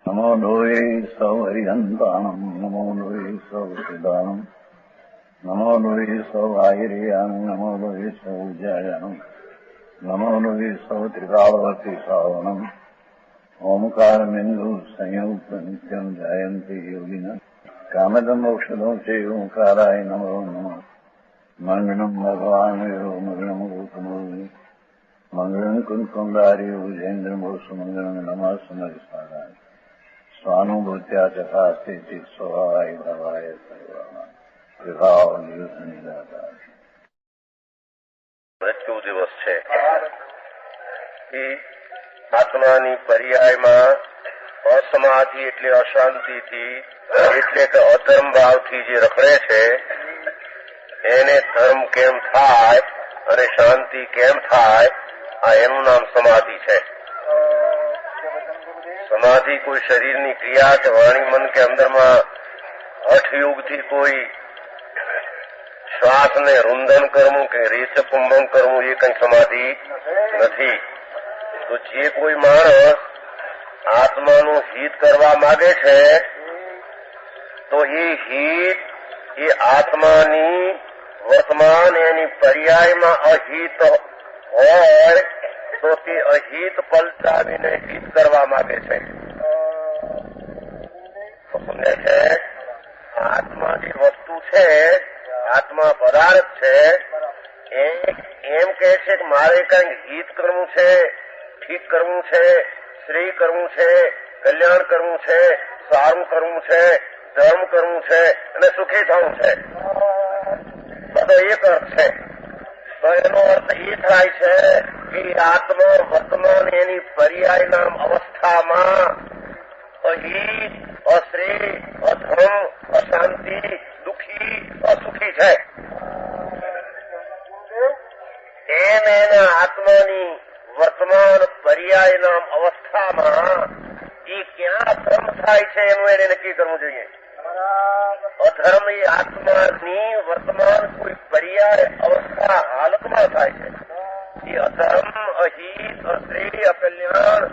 નમો લોહે સૌ હરિહંતાણમ નમો લોહે સૌ સિદાનમ નમો લોહે સૌ આહિર્યાનમ નમો લોહે સૌ જયાનમ નમો લોહે સૌ ત્રિકાળવતી સાવનમ ઓમકારમિંદુ સંયુક્ત નિત્યમ જયંતિ યોગિન કામદમ ઔષધો છે ઓંકારાય નમો નમઃ મંગળમ ભગવાન મંગળમ ગૌતમો મંગળમ કુંકુંડાર્યો જૈન્દ્રમો સુમંગળમ નમઃ સમરિસ્વાદાય સ્વાનુભૂત્યા ચકાસ્તે ચિત સ્વભાવાય ભવાય સર્વમાં વિભાવ નિયુદ્ધ નિરાકાર મૃત્યુ દિવસ છે એ આત્માની પર્યાયમાં અસમાધિ એટલે અશાંતિથી એટલે કે અધર્મ ભાવથી જે રખડે છે એને ધર્મ કેમ થાય અને શાંતિ કેમ થાય આ એનું નામ સમાધિ છે. સમાધિ કોઈ શરીરની ક્રિયા કે વાણી મન કે અંદરમાં હઠયોગથી કોઈ શ્વાસને રૂંધન કરવું કે રેચ કુંભન કરવું એ કઈ સમાધિ નથી. તો જે કોઈ માણસ આત્માનું હિત કરવા માંગે છે તો એ હિત એ આત્માની વર્તમાન એની પર્યાયમાં અહિત હોય તો તે અહિત પલટાવીને હિત કરવા માંગે છે. સમજે છે? આત્મા જે વસ્તુ છે, આત્મા પદાર્થ છે, એમ કહે છે કે મારે કંઈક હિત કરવું છે, ઠીક કરવું છે, શ્રેય કરવું છે, કલ્યાણ કરવું છે, સારું કરવું છે, ધર્મ કરવું છે અને સુખી થવું છે. બધો એક અર્થ છે. તો એનો અર્થ એ થાય છે કે આત્મા વર્તમાન એની પર્યાય નામ અવસ્થામાં અહિત, અશ્રેય, અધર્મ, અશાંતિ, દુઃખી, અસુખી છે. એમ એના આત્માની વર્તમાન પર્યાય નામ અવસ્થામાં એ ક્યાં ધર્મ થાય છે એનું એને નક્કી કરવું જોઈએ. અધર્મ એ આત્માની વર્તમાન કોઈ પર્યાય અવસ્થા હાલતમાં થાય છે. એ અધર્મ, અહિત, અશ્રેય, અકલ્યાણ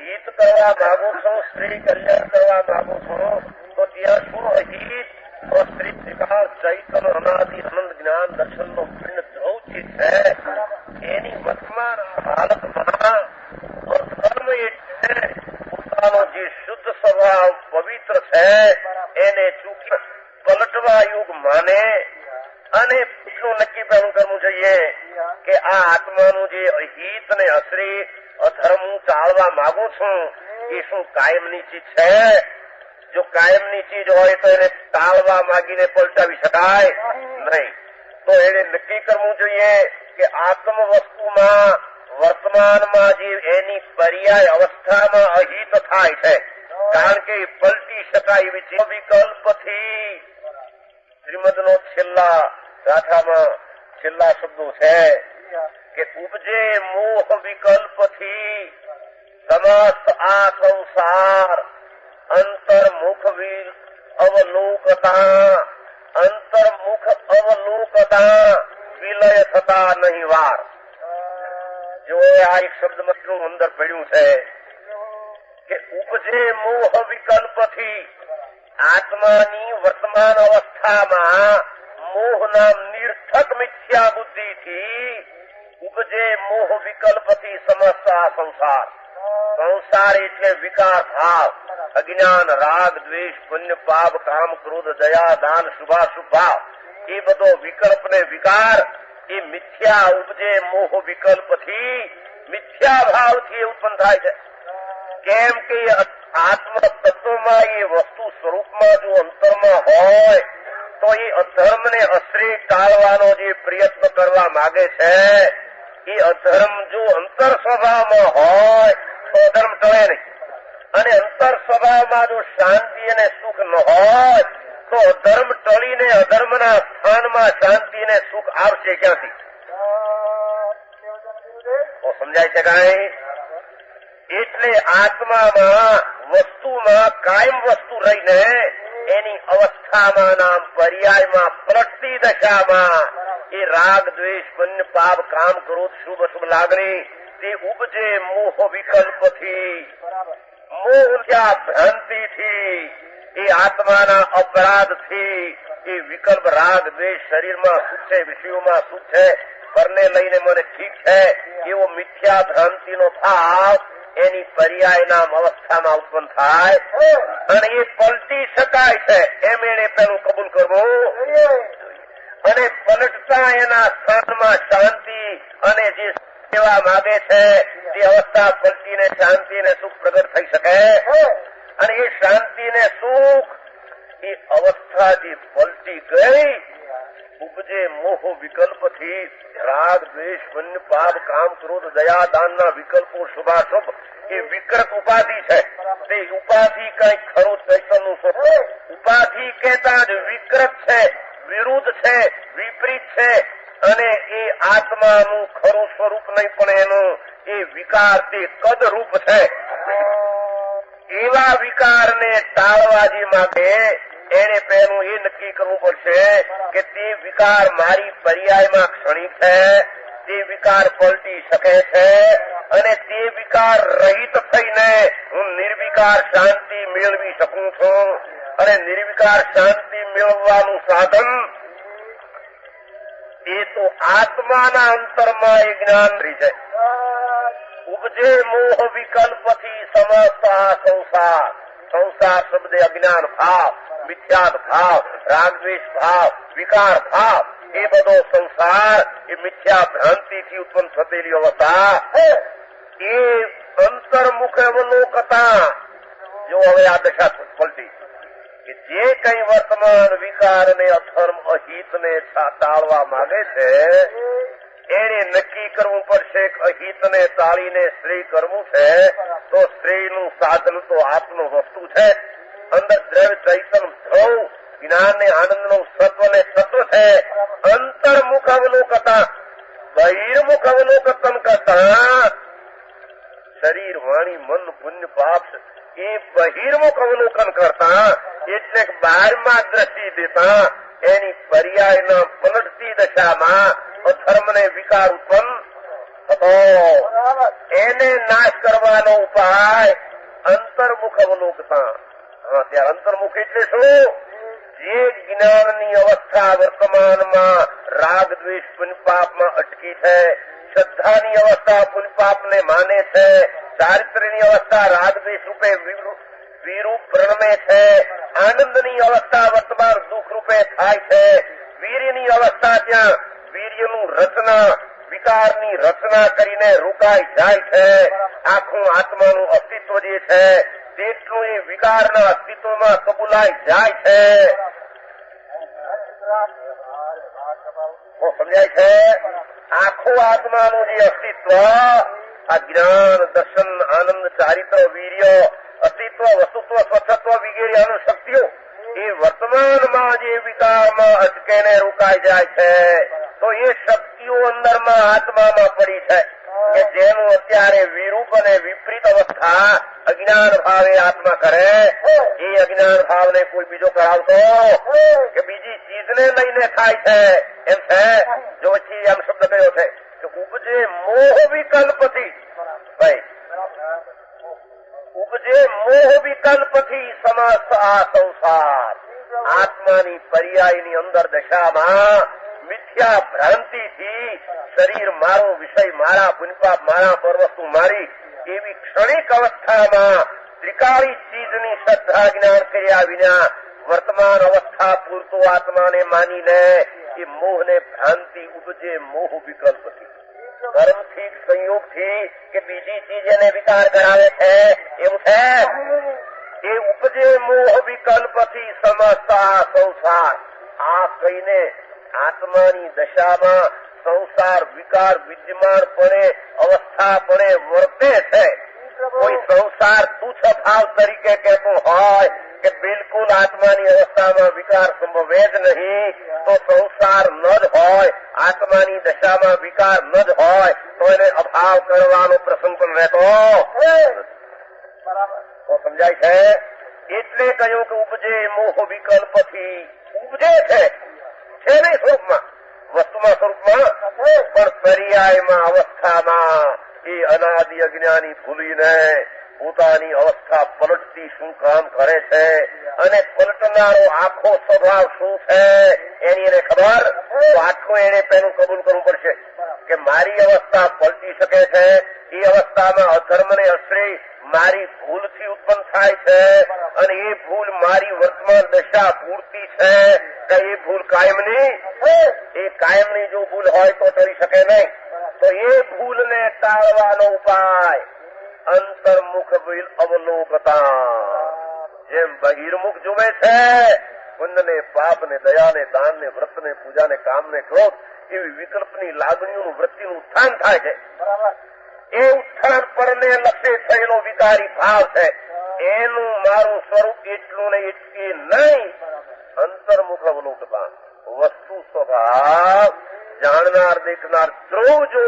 હિત કરવા માંગુ છું, શ્રેય કલ્યાણ કરવા માંગુ છું તો ત્યાં શું અહિત, અશ્રેય, ત્રિકાળ, ચૈતન્ય, અનાદિ, અનંત જ્ઞાન દર્શનનો પિંડ ધ્રુવચિત છે. એની વર્તમાન હાલતમાં અધર્મ એટલે પોતાનો જે શુદ્ધ સ્વભાવ પવિત્ર છે એને ચૂકી પલટવા યુગ માને અને એટલું નક્કી કરવું જોઈએ કે આ આત્માનું જે અહિત ને અશ્રેય, અધર્મ હું ટાળવા માંગુ છું એ શું કાયમની ચીજ છે? જો કાયમની ચીજ હોય તો એને ટાળવા માંગીને પલટાવી શકાય નહીં. તો એને નક્કી કરવું જોઈએ કે આત્મ વસ્તુમાં વર્તમાનમાં જે એની પર્યાય અવસ્થામાં અહિત થાય છે કારણ કે એ પલટી શકાય એવી છે. વિકલ્પથી શ્રીમદનો છેલ્લા ગાથામાં છેલ્લા શબ્દો છે કે ઉપજે મોહ વિકલ્પથી સમસ્ત આ સંસાર અંતર્મુખ અવલોકતા વિલય થતા નહીં વાર. જો આ એક શબ્દમાં અંદર પડ્યું છે કે ઉપજે મોહ વિકલ્પથી આત્માની વર્તમાન અવસ્થામાં મોહ નામ નિર્થક મિથ્યા બુદ્ધિથી ઉપજે મોહ વિકલ્પથી સમસ્ત આ સંસાર. સંસાર એટલે વિકાર ભાવ, અજ્ઞાન, રાગ, દ્વેષ, પુણ્ય, પાપ, કામ, ક્રોધ, દયા, દાન, શુભાશુભ ભાવ એ બધો વિકલ્પ ને વિકાર એ મિથ્યા ઉપજે મોહ વિકલ્પથી મિથ્યા ભાવથી ઉત્પન્ન થાય છે. કેમ કે આત્મ તત્વમાં એ વસ્તુ સ્વરૂપમાં જો અંતરમાં હોય તો એ અધર્મ ને અશ્રેય ટાળવાનો જે પ્રયત્ન કરવા માંગે છે એ અધર્મ જો અંતર સ્વભાવમાં હોય તો અધર્મ ટળે નહીં. અને અંતર સ્વભાવમાં જો શાંતિ અને સુખ ન હોય તો અધર્મ ટળીને અધર્મના સ્થાનમાં શાંતિ અને સુખ આવશે ક્યાંથી? તો સમજાય છે કાંઈ? એટલે આત્મામાં વસ્તુમાં કાયમ વસ્તુ રહીને એની અવસ્થામાં નામ પર્યાયમાં પલટતી દશામાં એ રાગ, દ્વેષ, પુણ્ય, પાપ, કામ, ક્રોધ, શુભ અશુભ લાગણી તે ઉપજે મોહ વિકલ્પથી, મોહ ત્યાં ભ્રાંતિથી, એ આત્માના અપરાધથી, એ વિકલ્પ રાગ દ્વેષ શરીરમાં સુખ છે, વિષયોમાં સુખ છે, પરને લઈને મને ઠીક છે એવો મિથ્યા ભ્રાંતિનો ભાવ એની પર્યાયના અવસ્થામાં ઉત્પન્ન થાય અને એ પલટી શકાય છે એમ એને પેલું કબૂલ કરવું અને પલટતા એના સ્થાનમાં શાંતિ અને જે સેવા માગે છે તે અવસ્થા પલટીને શાંતિ ને સુખ પ્રગટ થઈ શકે અને એ શાંતિ ને સુખ એ અવસ્થા જે પલટી ગઈ ઉપજે મોહ વિકલ્પથી રાગ દ્વેષ પુણ્ય પાપ કામ ક્રોધ દયા દાનના વિકલ્પો શુભાશુભ એ વિકૃત ઉપાધિ છે તે ઉપાધિ કઈ ખરું ચૈતન્યનું સ્વરૂપ ઉપાધિ કહેતા જ વિકૃત છે, વિરુદ્ધ છે, વિપરીત છે અને એ આત્માનું ખરું સ્વરૂપ નહીં પણ એનું એ વિકાર તે કદ રૂપ છે. એવા વિકારને ટાળવા જે માટે એને પહેલું એ નક્કી કરવું પડશે કે તે વિકાર મારી પર્યાયમાં ક્ષણિક છે, તે વિકાર પલટી શકે છે અને તે વિકાર રહિત થઈને હું નિર્વિકાર શાંતિ મેળવી શકું છું અને નિર્વિકાર શાંતિ મેળવવાનું સાધન એ તો આત્માના અંતરમાં એ જ્ઞાન રહી છે. ઉપજે મોહ વિકલ્પથી સમસ્ત સંસાર, સંસાર શબ્દે અજ્ઞાન ભાવ, મિથ્યાત ભાવ, રાગદ્વેષ ભાવ, વિકાર ભાવ એ બધો સંસાર એ મિથ્યા ભ્રાંતિથી ઉત્પન્ન થયેલી અવસ્થા એ અંતર્મુખ અવલોકતા. જો હવે આ દશા પલટી કે જે કઈ વર્તમાન વિકાર ને અધર્મ અહિત ને ટાળવા માંગે છે એને નક્કી કરવું પડશે કે અહિતને ટાળીને શ્રેય કરવું છે તો શ્રેયનું સાધન તો આત્મનું વસ્તુ છે. અંદર દ્રવ્ય ચૈતન્ય ધ્રુવ જ્ઞાન ને આનંદ નું સત્વ ને તત્વ છે. અંતર્મુખ અવલોકતા બહિર્મુખ અવલોકન કરતા શરીર વાણી મન પુણ્ય પાપ એ બહિર્મુખ અવલોકન કરતા એટલે બહારમાં દ્રષ્ટિ દેતા એની પર્યાયના પલટતી દશામાં અધર્મ ને વિકાર ઉત્પન્ન થતો એને નાશ કરવાનો ઉપાય અંતર્મુખ અવલોકતા. ત્યારે અંતર્મુખ એટલે શું? જે જ્ઞાનની અવસ્થા વર્તમાનમાં રાગ દ્વેષ પુણ્ય પાપમાં અટકી છે, શ્રદ્ધાની અવસ્થા પુણ્ય પાપને માને છે, ચારિત્ર્યની અવસ્થા રાગ દ્વેષ રૂપે વિરૂપ પ્રણમે છે, આનંદની અવસ્થા વર્તમાન દુઃખ રૂપે થાય છે, વીર્યની અવસ્થા ત્યાં વીર્યનું રચના વિકારની રચના કરીને રોકાઈ જાય છે. આખું આત્માનું અસ્તિત્વ જે છે તેટલું એ વિકારના અસ્તિત્વમાં કબૂલાઈ જાય છે. સમજાય છે? આખું આત્માનું જે અસ્તિત્વ આ જ્ઞાન દર્શન આનંદ ચારિત્ર વીર્ય અસ્તિત્વ વસ્તુત્વ સ્વચ્છત્વ વગેરે અનુ શક્તિઓ એ વર્તમાનમાં જે વિકારમાં અટકેને રોકાઈ જાય છે તો એ શક્તિઓ અંદરમાં આત્મામાં પડી છે કે જેનું અત્યારે વિરૂપ અને વિપરીત અવસ્થા અજ્ઞાન ભાવે આત્મા કરે એ અજ્ઞાન ભાવને કોઈ બીજો કરાવતો કે બીજી ચીજને લઈને થાય છે એમ છે. જો પછી એમ શબ્દ કયો છે કે ઉપજે મોહ વિકલ્પથી ભાઈ ઉપજે મોહ વિકલ્પથી સમસ્ત આ સંસાર આત્માની પર્યાયની અંદર દશામાં મિથ્યા ભ્રાંતિથી શરીર મારો વિષય મારા પુણ્યપાપ મારા પરવસ્તુ મારી એવી ક્ષણિક અવસ્થામાં ત્રિકાળી ચીજની શ્રદ્ધા જ્ઞાન કર્યા વિના વર્તમાન અવસ્થા પૂરતો આત્માને માનીને એ મોહને ભ્રાંતિ ઉપજે મોહ વિકલ્પથી કર્મથી સંયોગથી કે બીજી ચીજ એને વિકાર કરાવે છે એવું છે. એ ઉપજે મોહ વિકલ્પથી સમસ્ત આ સંસાર આ કહીને આત્માની દશામાં સંસાર વિકાર વિદ્યમાનપણે અવસ્થાપણે વર્તે છે. કોઈ સંસાર તુચ્છ ભાવ તરીકે કહેતો હોય કે બિલકુલ આત્માની અવસ્થામાં વિકાર સંભવે જ નહીં તો સંસાર ન જ હોય, આત્માની દશામાં વિકાર ન જ હોય તો એને અભાવ કરવાનો પ્રસંગ પણ રહેતો તો સમજાય છે. એટલે કહ્યું કે ઉપજે મોહ વિકલ્પથી ઉપજે છે નહીં સ્વરૂપમાં વસ્તુમાં સ્વરૂપમાં પણ પર્યાયમાં અવસ્થામાં એ અનાદિ અજ્ઞાની ભૂલીને પોતાની અવસ્થા પલટતી શું કામ કરે છે અને પલટનારો આખો સ્વભાવ શું છે એની એને ખબર, તો આટલું એને પેલું કબૂલ કરવું પડશે કે મારી અવસ્થા પલટી શકે છે. એ અવસ્થામાં અધર્મ ને અશ્રય મારી ભૂલથી ઉત્પન્ન થાય છે અને એ ભૂલ મારી વર્તમાન દશા પૂરતી છે કે એ ભૂલ કાયમની, એ કાયમની જો ભૂલ હોય તો ટળી શકે નહીં. તો એ ભૂલને ટાળવાનો ઉપાય અંતર્મુખ અવલોકતા, જેમ બહિર્મુખ જુએ છે પુણ્યને, પાપને, દયાને, દાનને, વ્રતને, પૂજાને, કામને, ક્રોધ એવી વિકલ્પની લાગણીઓનું વૃત્તિનું ઉત્થાન થાય છે. એ ઉત્થાન પરને લક્ષ્ય થયેલો વિકારી ભાવ છે. એનું મારું સ્વરૂપ એટલું ને એટલી નહીં. અંતર્મુખ અવલોકતા, વસ્તુ સ્વભાવ જાણનાર દેખનાર ધ્રુવ જો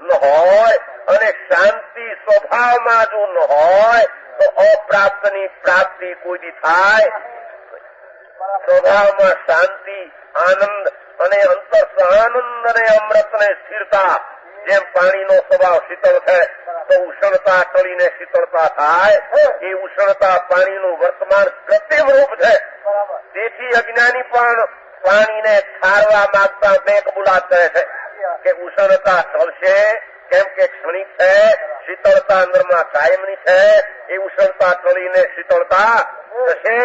ન હોય અને શાંતિ સ્વભાવમાં જો ન હોય તો અપ્રાપ્તની પ્રાપ્તિ કોઈથી થાય. સ્વભાવમાં શાંતિ, આનંદ અને અંતર આનંદ અને અમૃત ને સ્થિરતા, જેમ પાણીનો સ્વભાવ શીતળ છે તો ઉષ્ણતા ટળીને શીતળતા થાય. એ ઉષ્ણતા પાણીનું વર્તમાન કૃત્રિમ રૂપ છે. તેથી અજ્ઞાની પણ પાણીને ઠારવા માંગતા બે કબૂલાત કરે છે કે ઉષ્ણતા ટળશે કેમ કે ક્ષણિક છે, શીતળતા અંદરમાં કાયમની છે. એ ઉષ્ણતા ટળીને શીતળતા થશે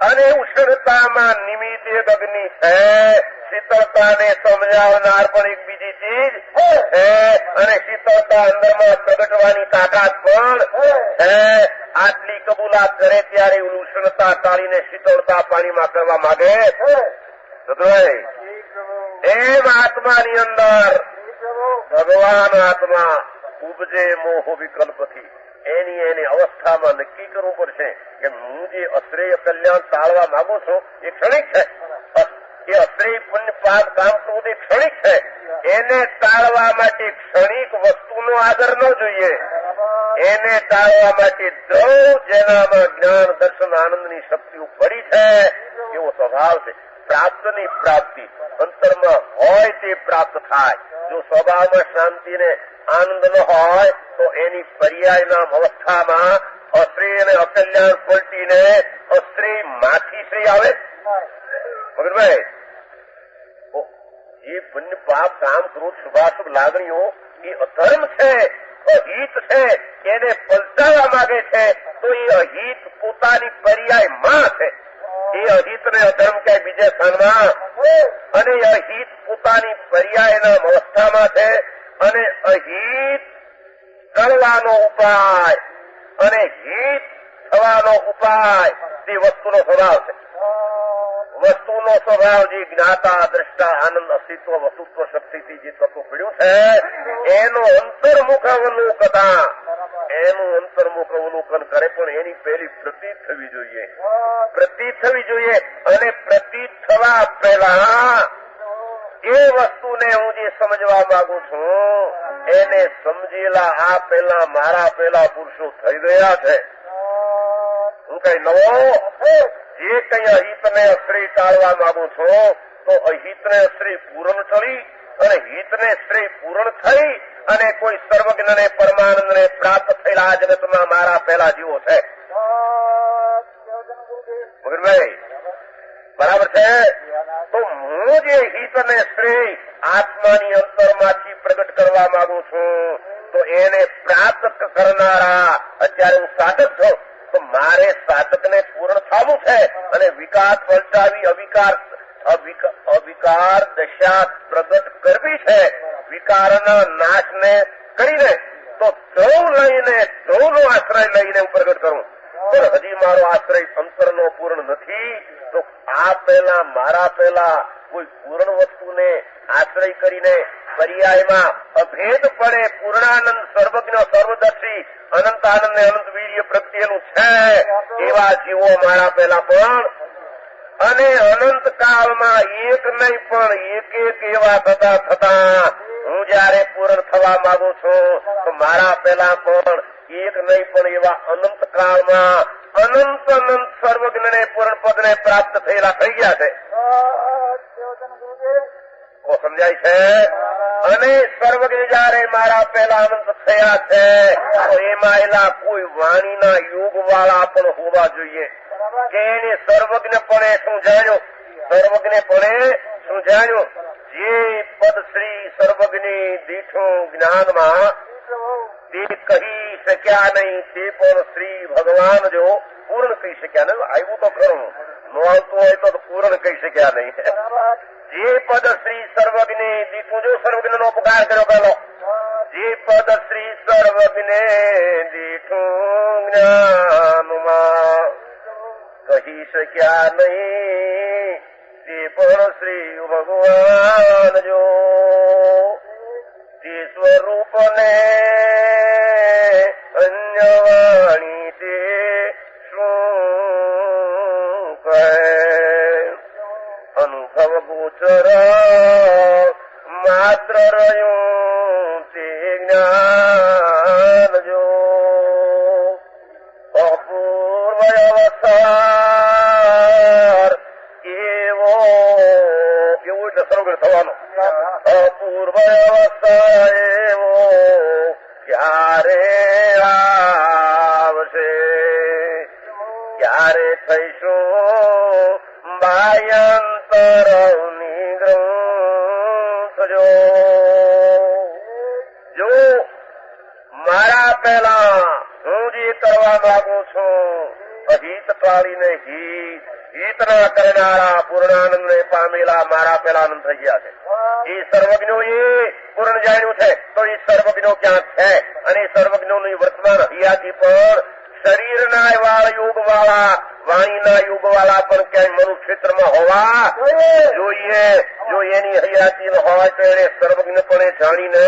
અને ઉષ્ણતામાં નિમિત્ત એક અગ્નિ છે. શીતળતાને સમજાવનાર પણ એક બીજી ચીજ છે અને શીતળતા અંદરમાં પ્રગટવાની તાકાત પણ છે. આટલી કબૂલાત કરે ત્યારે ઉષ્ણતા ટાળીને શીતળતા પાણીમાં કરવા માંગે. એમ આત્માની અંદર ભગવાન આત્મા ઉપજે મોહ વિકલ્પથી એની અવસ્થામાં નક્કી કરવું પડશે કે હું જે અશ્રેય કલ્યાણ ટાળવા માંગુ છું એ ક્ષણિક છે. એ અશ્રેય પુણ્ય પાપ કામ કરવું એ ક્ષણિક છે. એને ટાળવા માટે ક્ષણિક વસ્તુનો આદર ન જોઈએ. એને ટાળવા માટે દ્રવ જેનામાં જ્ઞાન, દર્શન, આનંદની શક્તિઓ પડી છે એવો સ્વભાવ છે. પ્રાપ્તની પ્રાપ્તિ અંતરમાં હોય તે પ્રાપ્ત થાય. જો સ્વભાવમાં શાંતિ ને આનંદ ન હોય તો એની પર્યાય નામ અવસ્થામાં અશ્રેય અને અકલ્યાણ પલટીને અશ્રેય માંથી શ્રેય આવે. મગનભાઈ, એ પુણ્ય પાપ કામ ક્રોધ શુભાશુભ લાગણીઓ એ અધર્મ છે, અહિત છે, એને પલટાવવા માંગે છે તો એ અહિત પોતાની પર્યાય માં છે. એ અહિત ને અધર્મ ક્યાંય બીજા સ્થાનમાં અને અહિત પોતાની પર્યાયના અવસ્થામાં છે અને અહિત કરવાનો ઉપાય અને હિત થવાનો ઉપાય તે વસ્તુનો સ્વભાવ છે. વસ્તુનો સ્વભાવ જે જ્ઞાતા, દ્રષ્ટા, આનંદ, અસ્તિત્વ, વસ્તુત્વ શક્તિથી જે તત્વ પડ્યું છે એનો અંતર્મુખ અવલોકતા, એનું અંતર્મુખ અવલોકન કરે પણ એની પહેલી પ્રતીત થવી જોઈએ. પ્રતીત થવી જોઈએ અને પ્રતીત થવા પહેલા એ વસ્તુને હું જે સમજવા માંગુ છું એને સમજેલા આ પહેલા મારા પહેલા પુરુષો થઈ ગયા છે. હું કઈ નવો જે કઈ અહિતને અશ્રેય ટાળવા માંગુ છું તો અહિતને અશ્રેય પૂર્ણ ટળી અને હિતને શ્રેય પૂર્ણ થઈ અને કોઈ સર્વજ્ઞને પરમાનંદને પ્રાપ્ત થયેલા આ જગતમાં મારા પહેલા જીવો છે. મગનભાઈ બરાબર છે. તો હું જે હિત અને શ્રેય આત્માની અંતરમાંથી પ્રગટ કરવા માંગુ છું તો એને પ્રાપ્ત કરનારા અત્યારે હું સાધક છું તો મારે સાધકને પૂર્ણ થવું છે અને વિકાર પલટાવી અવિકાર દશા પ્રગટ કરવી છે. વિકારના નાશને કરીને તો ધ્રુવ લઈને, ધ્રુવનો આશ્રય લઈને હું પ્રગટ કરું. પણ હજી મારો આશ્રય અંતરનો પૂર્ણ નથી તો આ પહેલા મારા પહેલા કોઈ પૂર્ણ વસ્તુને આશ્રય કરીને પર્યાયમાં અભેદપણે પૂર્ણાનંદ, સર્વજ્ઞ, સર્વદર્શી, અનંત આનંદ ને અનંત વીર્ય પ્રત્યેનું છે એવા જીવો મારા પહેલા પણ અને અનંત કાળમાં એક નહીં પણ એક એવા થતા હું જયારે પૂર્ણ થવા માંગુ છું તો મારા પહેલા પણ એક નહીં પણ એવા અનંત કાળમાં અનંત સર્વજ્ઞને પૂર્ણ પદને પ્રાપ્ત થયેલા થઈ ગયા છે. સમજાય છે? અને સર્વજ્ઞ જયારે મારા પહેલા અનંત થયા છે તો એમાં એલા કોઈ વાણીના યુગ વાળા પણ હોવા જોઈએ કે એને સર્વજ્ઞપણે સમજાણ્યું જે પદ શ્રી સર્વજ્ઞ દીઠું જ્ઞાનમાં તે કહી શક્યા નહીં તે પણ શ્રી ભગવાન જો પૂર્ણ કહી શક્યા નહીં. આવ્યું તો ખરું, ન આવતું હોય તો પૂર્ણ કહી શક્યા નહીં. જે પદ શ્રી સર્વજ્ઞ દીઠું, જો સર્વજ્ઞ નો ઉપકાર કર્યો પહેલો, જે પદ શ્રી સર્વજ્ઞ દીઠું જ્ઞાનમાં કહી શક્યા નહીં તે પણ શ્રી ભગવાન જો તે સ્વરૂપને અન્ય વાણી તે શું કહે અનુભવ ગોચર માત્ર રહ્યું તે જ્ઞાન જો અપૂર્વ અવસર એવો એટલે સર્વજ્ઞ થવાનો અપૂર્વ અવસર એવો ક્યારે આવશે, ક્યારે થઈશું બાયંતર નિગ્રંથ જો મારા પહેલા હું જે કરવા માંગુ છું અહિત કાળીને હિતના કરનારા પૂર્ણાનંદને પામેલા મારા પહેલા આનંદ થઈ ગયા છે. એ સર્વજ્ઞોએ પૂર્ણ જાણ્યું છે તો એ સર્વજ્ઞો ક્યાં છે અને સર્વજ્ઞોની વર્તમાન હૈયાથી પણ શરીરના એવા યુગ વાળા વાણીના યુગ વાળા પણ ક્યાંય મનુ ક્ષેત્રમાં હોવા જોઈએ. જો એની હૈયાતી હોય તો એને સર્વજ્ઞપણે જાણીને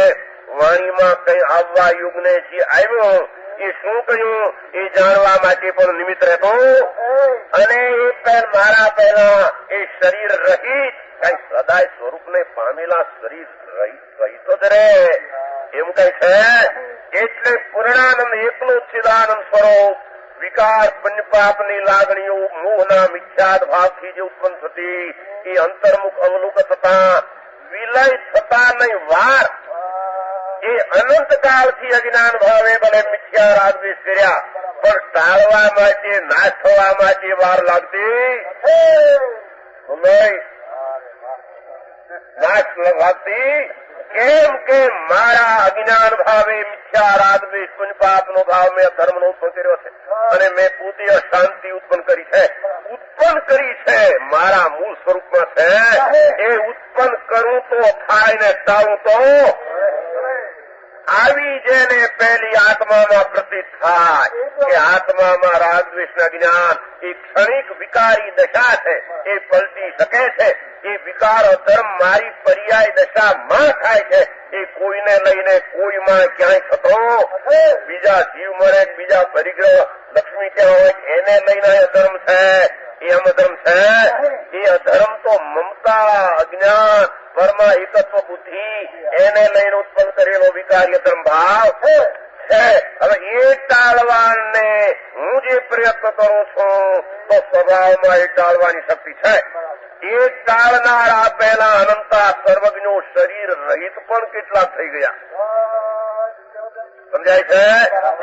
વાણીમાં કઈ આવવા યુગને જે આવ્યો એ શું કહ્યું એ જાણવા માટે પણ નિમિત્ત રહેતો અને એ મારા પહેલા એ શરીર રહિત કઈ સદાય સ્વરૂપને પામેલા શરીર રહિત જ રહે એમ કઈ છે. એટલે પૂર્ણાનંદ એકલું ચિદાનંદ સ્વરૂપ વિકાર પંચપાપની લાગણીઓ મોહના મિથ્યાદ ભાવથી જે ઉત્પન્ન થતી એ અંતર્મુખ અવલુક થતા વિલય થતા નહીં વાર એ અનંત કાળથી અજ્ઞાન ભાવે ભલે મિથ્યા રાગદ્વેષ કર્યા પણ ટાળવા માટે નાશ થવા માટે વાર લાગતી નાશ લાગતી કેમ કે મારા અજ્ઞાન ભાવે મિથ્યા રાગદ્વેષ પુણ્યપાપનો ભાવ મેં ધર્મનો ઉત્પન્ન કર્યો છે અને મેં પોતે અશાંતિ ઉત્પન્ન કરી છે મારા મૂળ સ્વરૂપમાં છે. એ ઉત્પન્ન કરું તો થાય ને ટાળું તો આવી જેને પહેલી આત્મામાં પ્રતીત થાય કે આત્મામાં રાગદ્વેષના જ્ઞાન એ ક્ષણિક વિકારી દશા છે, એ પલટી શકે છે. એ વિકાર ધર્મ મારી પર્યાય દશામાં થાય છે. એ કોઈને લઈને કોઈમાં ક્યાંય થતો બીજા જીવ મળે બીજા પરિગ્રહ લક્ષ્મી ક્યાં હોય એને લઈને અધર્મ છે એ અમધર્મ છે. એ અધર્મ તો મમતા અજ્ઞાન પરમા એકત્વ બુદ્ધિ એને લઈને ઉત્પન્ન કરેલો વિકાર્ય ધર્મ ભાવ છે. હવે એ ટાળવાને હું જે પ્રયત્ન કરું છું તો સ્વભાવમાં એ ટાળવાની શક્તિ છે. એ ટાળનારા પહેલા અનંતા સર્વજ્ઞો શરીર રહિત પણ કેટલા થઈ ગયા સમજાય છે.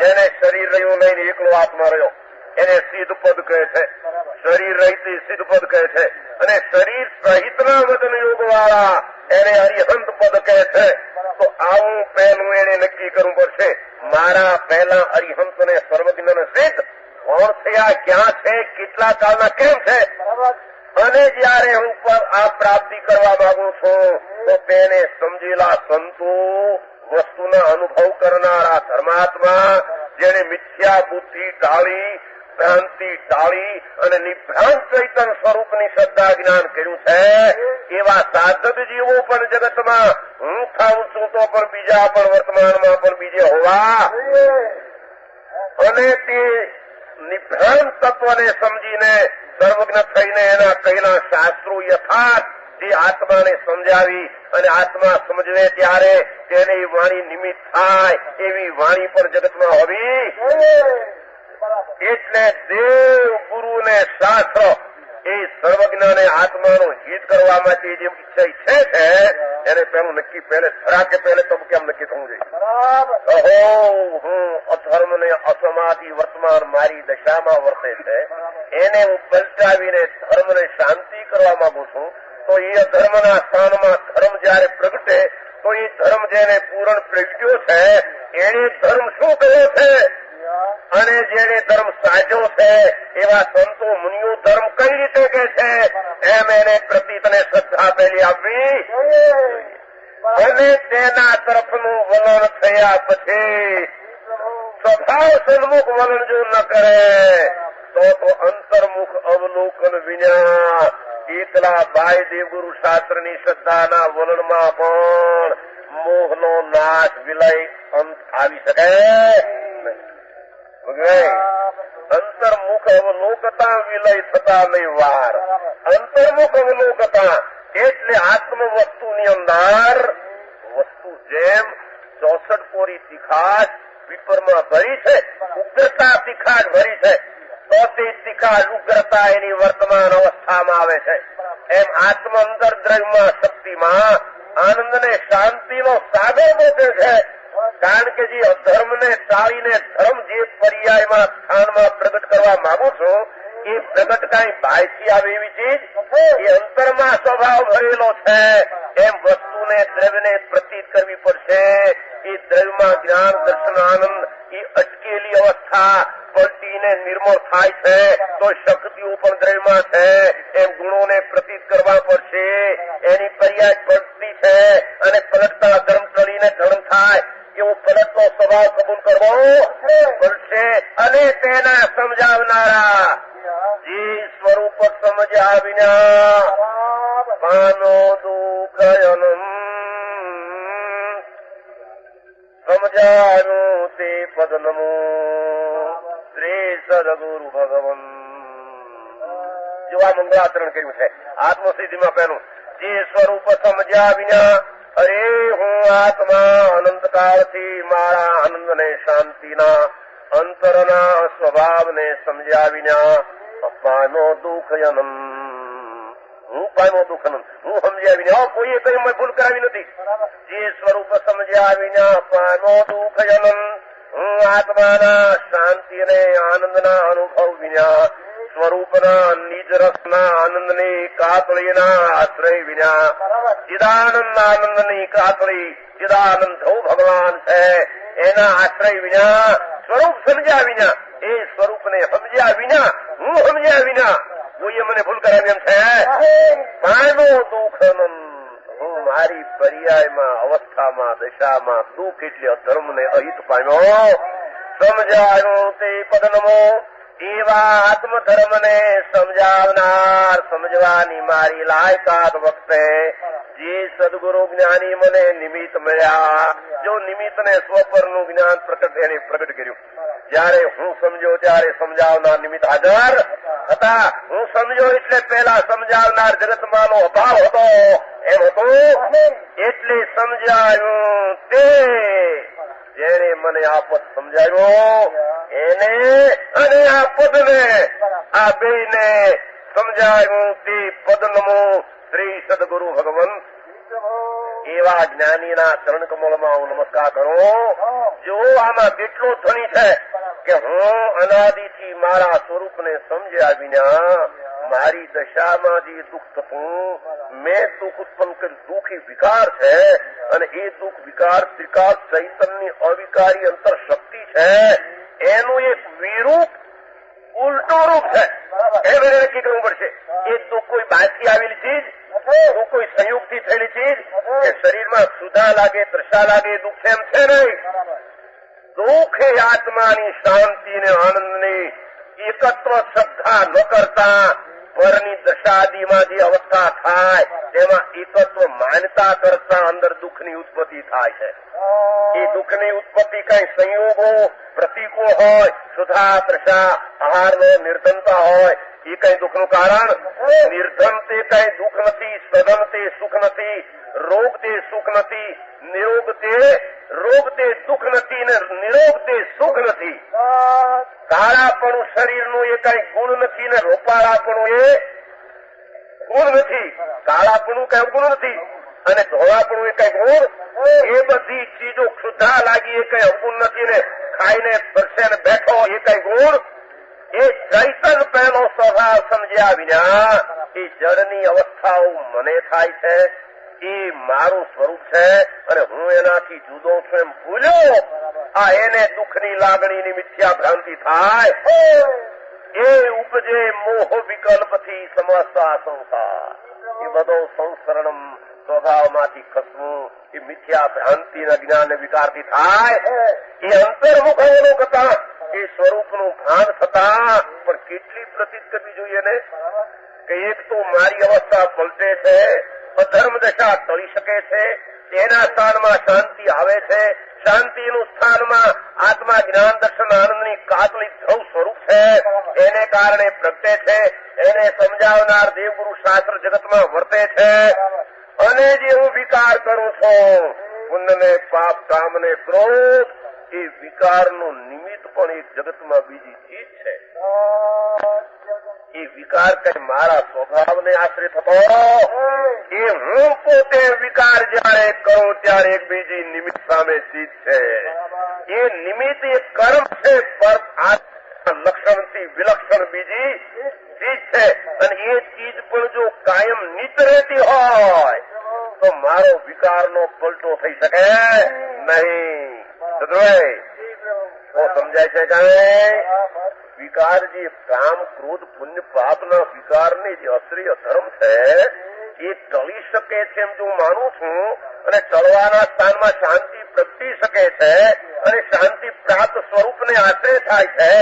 જેને શરીર રહ્યું લઈને એકલો આત્મા રહ્યો એને સિદ્ધ પદ કહે છે. શરીર રહિત સિદ્ધ પદ કહે છે અને શરીર સહિતના વચન યોગ વાળા એને અરિહંત પદ કહે છે. તો આવું પહેલું એને નક્કી કરવું પડશે મારા પહેલા અરિહંત ને સર્વજ્ઞ ને સિદ્ધ કોણ થયા ક્યાં છે કેટલા કાળના કેમ છે અને જયારે હું પર આ પ્રાપ્તિ કરવા માંગુ છું તો તેને સમજેલા સંતો વસ્તુના અનુભવ કરનારા ધર્માત્મા જેને મિથ્યા બુદ્ધિ ટાળી ભ્રાંતિ ટાળી અને નિભ્રાંત ચૈતન સ્વરૂપની શ્રદ્ધા જ્ઞાન કર્યું છે એવા સાધક જીવો પણ જગતમાં હું થાઉં છું તો પણ બીજા પણ વર્તમાનમાં પણ બીજે હોવા અને તે નિભ્રાંત તત્વને સમજીને સર્વજ્ઞ થઈને એના કહેલા શાસ્ત્રો યથાર્થ તે આત્માને સમજાવી અને આત્મા સમજવે ત્યારે તેની વાણી નિમિત્ત થાય એવી વાણી પણ જગતમાં હોવી. એટલે દેવ ગુરુ ને શાસ્ત્ર એ સર્વજ્ઞાને આત્માનું હિત કરવા માટે જે ઈચ્છે છે એને પેલું નક્કી પહેલે ધરાકે પહેલે તો કેમ નક્કી થવું જોઈએ. હું અધર્મ ને અસમાધિ વર્તમાન મારી દશામાં વર્તે છે એને હું પલટાવીને ધર્મને શાંતિ કરવા માંગુ છું. તો એ અધર્મના સ્થાનમાં ધર્મ જયારે પ્રગટે તો એ ધર્મ જેને પૂરણ પ્રગટ્યો છે એને ધર્મ શું કહ્યો છે અને જેને ધર્મ સાજો છે એવા સંતો મુનિઓ ધર્મ કઈ રીતે કે છે એમ એને પ્રતીતને શ્રદ્ધા પેલી આપવી અને તેના તરફનું વલણ થયા પછી સ્વભાવ સન્મુખ વલણ જો ન કરે તો અંતર્મુખ અવલોકન વિના એકલા બાય દેવગુરુ શાસ્ત્રની શ્રદ્ધાના વલણમાં પણ મોહનો નાશ વિલય અંત આવી શકે. અંતર્મુખ અવલોકતા વિલય થતા નહીં વાર. અંતર્મુખ અવલોકતા એટલે આત્મ વસ્તુની અંદર વસ્તુ જેમ 64 કોરી તીખાશ પીપરમાં ભરી છે, ઉગ્રતા તીખાશ ભરી છે, તો તે તીખાશ ઉગ્રતા એની વર્તમાન અવસ્થામાં આવે છે. એમ આત્મ અંતર દ્રવ્યમાં શક્તિમાં આનંદ ને શાંતિનો સાગર મોટે છે. કારણ કે જે અધર્મને ટાળીને ધર્મ જે પર્યાયમાં સ્થાનમાં પ્રગટ કરવા માંગુ છું એ પ્રગટ કાંઈ બહારથી આવે એવી ચીજ એ અંતરમાં સ્વભાવ ભરેલો છે. એમ વસ્તુને દ્રવ્યને પ્રતીત કરવી પડશે. એ દ્રવ્યમાં જ્ઞાન દર્શન આનંદ એ અટકેલી અવસ્થા પલટીને નિર્મળ થાય છે તો શક્તિઓ પણ દ્રવ્યમાં છે. એમ ગુણોને પ્રતીત કરવા પડશે. એની પર્યાય પલટતી છે અને પલટતા ધર્મ ટળીને ધર્મ થાય એવો પલટનો સ્વભાવ કબૂલ કરવો પડશે. અને તેના સમજાવનારા જે સ્વરૂપ સમજ્યા વિના પાનો દુઃખ સમજાનું તે પદ નમો શ્રી સદગુરુ ભગવન. જો આ મંગળાચરણ કર્યું છે આત્મસિદ્ધિમાં પહેલું જે સ્વરૂપ સમજ્યા વિના અરે હું આત્મા અનંતકાળથી મારા આનંદ ને શાંતિના અંતરના સ્વભાવને સમજ્યા વિના પાનો દુઃખ અનંત. હું પાનો દુઃખ અનંત હું સમજ્યા વિના કોઈએ કઈ મેં ભૂલ કરાવી નથી. જે સ્વરૂપ સમજ્યા વિના પાનો દુઃખ અનંત. હું આત્માના શાંતિ અને આનંદના અનુભવ વિના સ્વરૂપના નિજ રસના આનંદની કાતળીના આશ્રય વિના ચિદાનંદ આનંદની કાતળી ચિદાનંદ ભગવાન છે એના આશ્રય વિના સ્વરૂપ સમજ્યા વિના એ સ્વરૂપને સમજ્યા વિના હું સમજ્યા વિના કોઈએ મને ભૂલ કરાવી એમ છે. માનો દુઃખ અનંત. હું મારી પર્યાયમાં અવસ્થામાં દશામાં દુઃખ એટલે અધર્મને અહિત પામ્યો સમજાયું તે પદ નમો. એવા આત્મધર્મને સમજાવનાર સમજવાની મારી લાયકાત વખતે જે સદગુરુ જ્ઞાની મને નિમિત્ત મળ્યા. જો નિમિત્તને સ્વપરનું જ્ઞાન એને પ્રગટ કર્યું. જયારે હું સમજ્યો ત્યારે સમજાવનાર નિમિત્ત હાજર હતા. હું સમજ્યો એટલે પેલા સમજાવનાર જગતમાંનો અભાવ હતો એમ હતું. એટલે સમજાયું તે જેને મને આ પદ સમજાવ્યો એને અને આ પદને આ બેને સમજાયું તે પદ નમો શ્રી સદગુરુ ભગવન. એવા જ્ઞાનીના ચરણ કમળમાં હું નમસ્કાર કરું. જો આમાં કેટલો ધણી છે કે હું અનાદિથી મારા સ્વરૂપને સમજ્યા વિના મારી દશામાં જે દુઃખ થતું મેં દુઃખ ઉત્પન્ન કરી દુઃખી વિકાર છે અને એ દુઃખ વિકાર ત્રિકાળ ચૈતન્યની અવિકારી અંતર શક્તિ છે એનું એક વિરૂપ ઉલટું રૂપ છે. એ મને નક્કી કરવું પડશે. એ દુઃખ કોઈ બહારથી આવેલી ચીજ દુઃખ કોઈ સંયુક્તથી થયેલી ચીજ કે શરીરમાં સુધા લાગે ત્રષા લાગે દુઃખ એમ છે નહીં. દુઃખ એ આત્માની શાંતિ ને આનંદની એકત્વ શ્રદ્ધા ન કરતા પરની દશાદીમાં જે અવસ્થા થાય તેમાં એકત્વ માન્યતા કરતા અંદર દુઃખની ઉત્પત્તિ થાય છે. એ દુઃખની ઉત્પત્તિ કઈ સંયોગો પ્રતીકો હોય સુધા ત્રષા આહારનો નિર્ધનતા હોય એ કઈ દુઃખનું કારણ. નિર્ધન તે કઈ દુઃખ નથી, સદન તે સુખ નથી, રોગ તે સુખ નથી, નિરોગ તે રોગ તે દુઃખ નથી ને નિરોગ તે સુખ નથી. કાળાપણું શરીરનું એ કઈ ગુણ નથી ને રોપાળાપણું એ ગુણ નથી. કાળાપણું કઈ ગુણ નથી અને ધોળાપણું એ કઈ ગુણ. એ બધી ચીજો ક્ષુધા લાગી એ કઈ અવગુણ નથી ને ખાઈને પરસે ને બેઠો એ કઈ ગુણ. એ ચૈતન પહેલો સ્વભાવ સમજ્યા વિના એ જળની અવસ્થાઓ મને થાય છે, એ મારું સ્વરૂપ છે અને હું એનાથી જુદો છું એમ ભૂલ્યો. આ એને દુઃખની લાગણીની મિથ્યા ભ્રાંતિ થાય. એ ઉપજે મોહ વિકલ્પથી સમસ્ત સંસાર. એ બધો સંસરણ સ્વભાવમાંથી ખસવું એ મિથ્યા ભ્રાંતિના જ્ઞાન વિકારથી થાય. એ અંતર્મુખ અવલોકતા એ સ્વરૂપનું ભાન થતા પણ કેટલી પ્રતીત કરવી જોઈએ ને કે એક તો મારી અવસ્થા પલટે છે, અધર્મ દશા ટળી શકે છે, તેના સ્થાનમાં શાંતિ આવે છે, શાંતિનું સ્થાનમાં આત્મા જ્ઞાન દર્શન આનંદની કાતલી ધ્રુવ સ્વરૂપ છે, એને કારણે પ્રગટે છે, એને સમજાવનાર દેવગુરુ શાસ્ત્ર જગતમાં વર્તે છે. અને જે હું વિકાર કરું છું પુણ્યને પાપ કામને ક્રોધ એ વિકારનું નિમિત્ત પણ એક જગતમાં બીજી ચીજ છે. એ વિકાર કઈ મારા સ્વભાવને આશ્રિત હતો. એ હું પોતે વિકાર જયારે કરું ત્યારે એક બીજી નિમિત્ત સામે ચીજ છે. એ નિમિત્ત એક કર્મ છે પર લક્ષણથી વિલક્ષણ બીજી ચીજ છે. અને એ ચીજ પણ જો કાયમ નિત રહેતી હોય તો મારો વિકારનો પલટો થઈ શકે નહીં. સમજાય છે કઈ? વિકાર જે કામ ક્રોધ પુણ્ય પાપના વિકારની જે અશ્રીય ધર્મ છે એ ટળી શકે છે એમ જો માનું છું અને ટળવાના સ્થાનમાં શાંતિ પ્રગટી શકે છે અને શાંતિ પ્રાપ્ત સ્વરૂપને આશ્રય થાય છે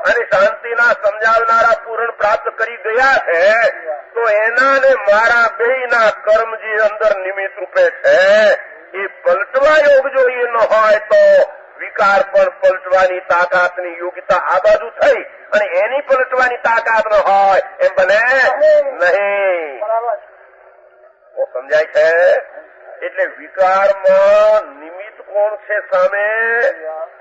અને શાંતિના સમજાવનારા પૂરણ પ્રાપ્ત કરી ગયા છે તો એના ને મારા બેયના કર્મ જે અંદર નિમિત્ત રૂપે છે એ પલટવા યોગ જો એ ન હોય તો વિકાર પણ પલટવાની તાકાતની યોગ્યતા આ બાજુ થઈ અને એની પલટવાની તાકાત ન હોય એમ બને નહીં. સમજાય છે? એટલે વિકારમાં નિમિત્ત કોણ છે સામે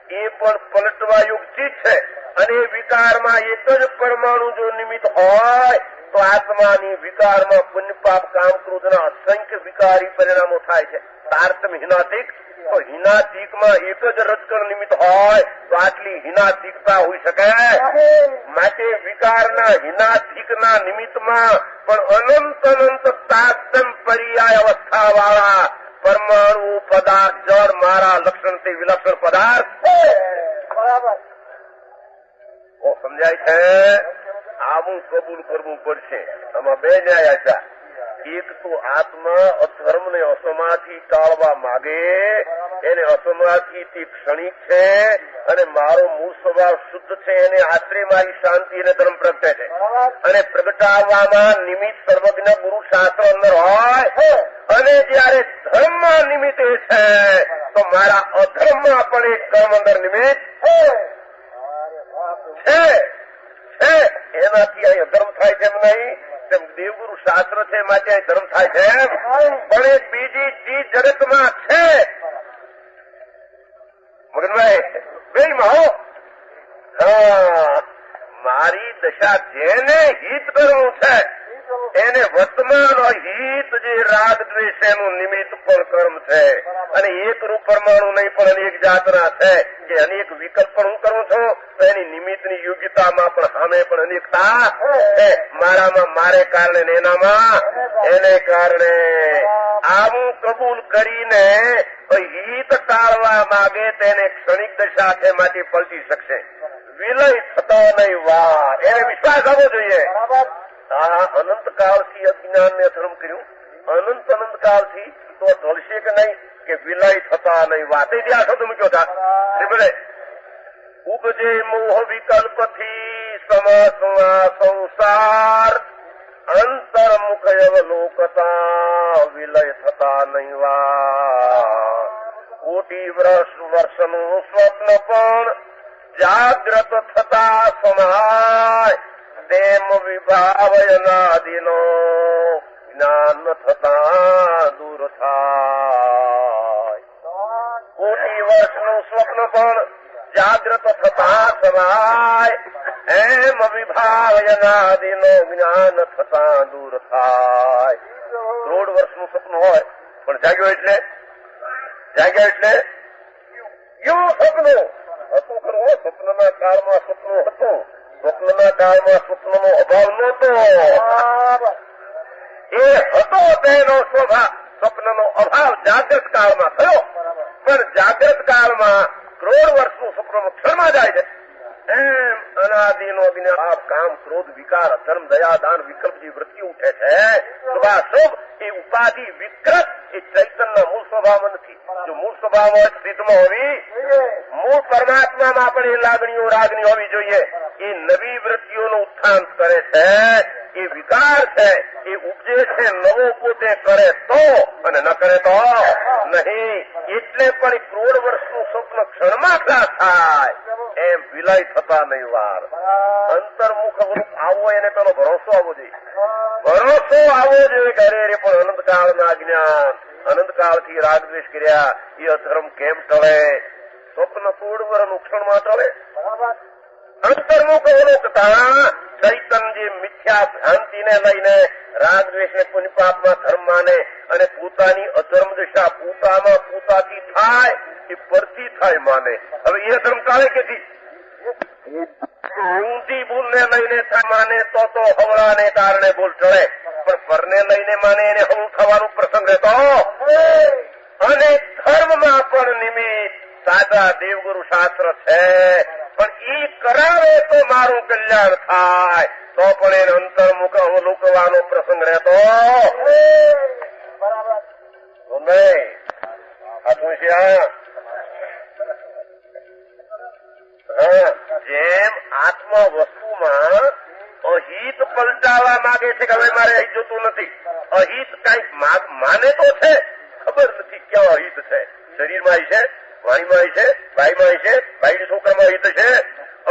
એ પણ પલટવા યોગ ચીજ છે. અને વિકારમાં એક જ પરમાણુ જો નિમિત્ત હોય તો આત્માની વિકારમાં પુણ્ય પાપ કામ ક્રોધના અસંખ્ય વિકારી પરિણામો થાય છે. તારતમ હિનાતિક તો હિનાતિકમાં એક જ રજકણ નિમિત્ત હોય તો આટલી હિનાતિકતા હોઈ શકે. માટે વિકારના હિનાતિકના નિમિત્તમાં પણ અનંત તારતમ પર્યાય અવસ્થા વાળા પરમાણુ પદાર્થ જળ મારા લક્ષણથી વિલક્ષણ પદાર્થ બરાબર સમજાય છે? આવું કબૂલ કરવું પડશે. આમાં બે ન્યાય હતા. એક તો આત્મા અધર્મને અસમાથી ટાળવા માગે, એને અસમાથી ક્ષણિક છે અને મારો મૂળ સ્વભાવ શુદ્ધ છે, એને આશ્રય મારી શાંતિ અને ધર્મ પ્રગટે છે અને પ્રગટાવવામાં નિમિત્ત સર્વજ્ઞ ગુરુ શાસ્ત્ર અંદર હોય અને જયારે ધર્મમાં નિમિત્ત છે તો મારા અધર્મમાં પણ એક કર્મ અંદર નિમિત્ત છે. એનાથી અહીં અધર્મ થાય છે એમ નહીં, તેમ દેવગુરુ શાસ્ત્ર છે માટે અહીં ધર્મ થાય છે એમ. પણ એક બીજી ચીજ જગતમાં છે મગનભાઈ બેમાં હો. હા, મારી દશા જેને હિત કરવું છે એને વર્તમાન હિત જે રાગ દ્વેષ એનું નિમિત્ત પણ કર્મ છે અને એક રૂપ પરમાણુ નહીં પણ અનેક જાતના છે કે અનેક વિકલ્પ પણ હું કરું છું તો એની નિમિત્તની યોગ્યતામાં પણ સામે પણ અનેકતા છે. મારામાં મારે કારણે ને એનામાં એને કારણે આવું કબૂલ કરીને હિત ટાળવા માગે તેને ક્ષણિક દશા છે માટે પલટી શકશે. વિલય થતો નહીં વા એને વિશ્વાસ આવવો જોઈએ. આ અનંતકાળથી અજ્ઞાનને અધર્મ કર્યું, અનંત કાળથી તો ઢળશે કે નહીં કે વિલય થતા નહીં વાત આ શબ્દ મૂક્યો હતા. બોલે ઉપજે મોહ વિકલ્પથી સમસવા સંસાર અંતર્મુખ અવલોકતા વિલય થતા નહીં વા. કોટી વર્ષનું સ્વપ્ન પણ જાગ્રત થતા સમાય તેમ વિભાવયનાદિનો જ્ઞાન થતા દૂર થાય. કોટી વર્ષનું સ્વપ્ન પણ જાગ્રત થતા સમાય એમ વિભાવયનાદિનો જ્ઞાન થતા દૂર થાય. કરોડ વર્ષનું સપનું હોય પણ જાગ્યા એટલે એવું સપનું હતું ખરું. સ્વપ્નના કાળમાં સપનું હતું. સ્વપ્નના કાળમાં સ્વપ્નનો અભાવ નહોતો. એ હતો તેનો સ્વભાવ સ્વપ્નનો અભાવ જાગ્રત કાળમાં થયો. પણ જાગ્રત કાળમાં કરોડ વર્ષનું સપનું ક્ષણમાં જાય છે. એમ અનાદિનો જ્ઞાન કામ ક્રોધ વિકાર અધર્મ દયા દાન વિકલ્પ જે વૃત્તિ ઉઠે છે શુભાશુભ એ ઉપાધિ વિકૃત એ ચૈતનના મૂળ સ્વભાવ નથી. જો મૂળ સ્વભાવ હોય સિદ્ધમાં હોવી મૂળ પરમાત્મામાં પણ એ લાગણીઓ રાગણી હોવી જોઈએ. એ નવી વૃત્તિઓનું ઉત્થાન કરે છે. એ વિકાર છે એ ઉપજે છે નવો પોતે કરે તો અને ન કરે તો નહીં. એટલે પણ એ કરોડ વર્ષનું સ્વપ્ન ક્ષણમાં ક્લાસ થાય એમ વિલય થતા નહીં વાર. અંતર્મુખ આવવો એને પેલો ભરોસો આવવો જોઈએ. ભરોસો આવવો જોઈએ કે અરે પણ અનંતકાળના જ્ઞાન અનંતકાળથી રાગદ્વેષ કર્યા એ અધર્મ કેમ ટળે. સ્વપ્ન કરોડ વર્ષનું ક્ષણમાં ટળે. અંતર્મુખ અવલોકતા ચૈતન જે મિથ્યા ભ્રાંતિને લઈને રાગદ્વેષને પુનિપાપમાં ધર્મ માને અને પોતાની અધર્મ દિશા પોતામાં પોતાથી થાય એ પરથી થાય માને. હવે એ ધર્મ કાળે કેથી ઊંધી ભૂલને લઈને માને તો હવળાને કારણે ભૂલ ટળે. પણ પરને લઈને માને એને હવળું થવાનું પ્રસંગ રહેતો. અને ધર્મમાં પણ નિમિત્ત સાદા દેવગુરુ શાસ્ત્ર છે. પણ ઈ કરાવે તો મારું કલ્યાણ થાય તો પણ એને અંતર્મુખ અવલોકવાનો પ્રસંગ રહેતો નહીં. આ શું છે? જેમ આત્મા વસ્તુમાં અહિત પલટાવા માંગે છે કે હવે મારે અહીં જોતું નથી. અહિત કઈક માને તો છે, ખબર નથી ક્યાં અહિત છે. શરીરમાં છે, વાણીમાં છે, ભાઈમાં છે, ભાઈની છોકરામાં અહિત છે.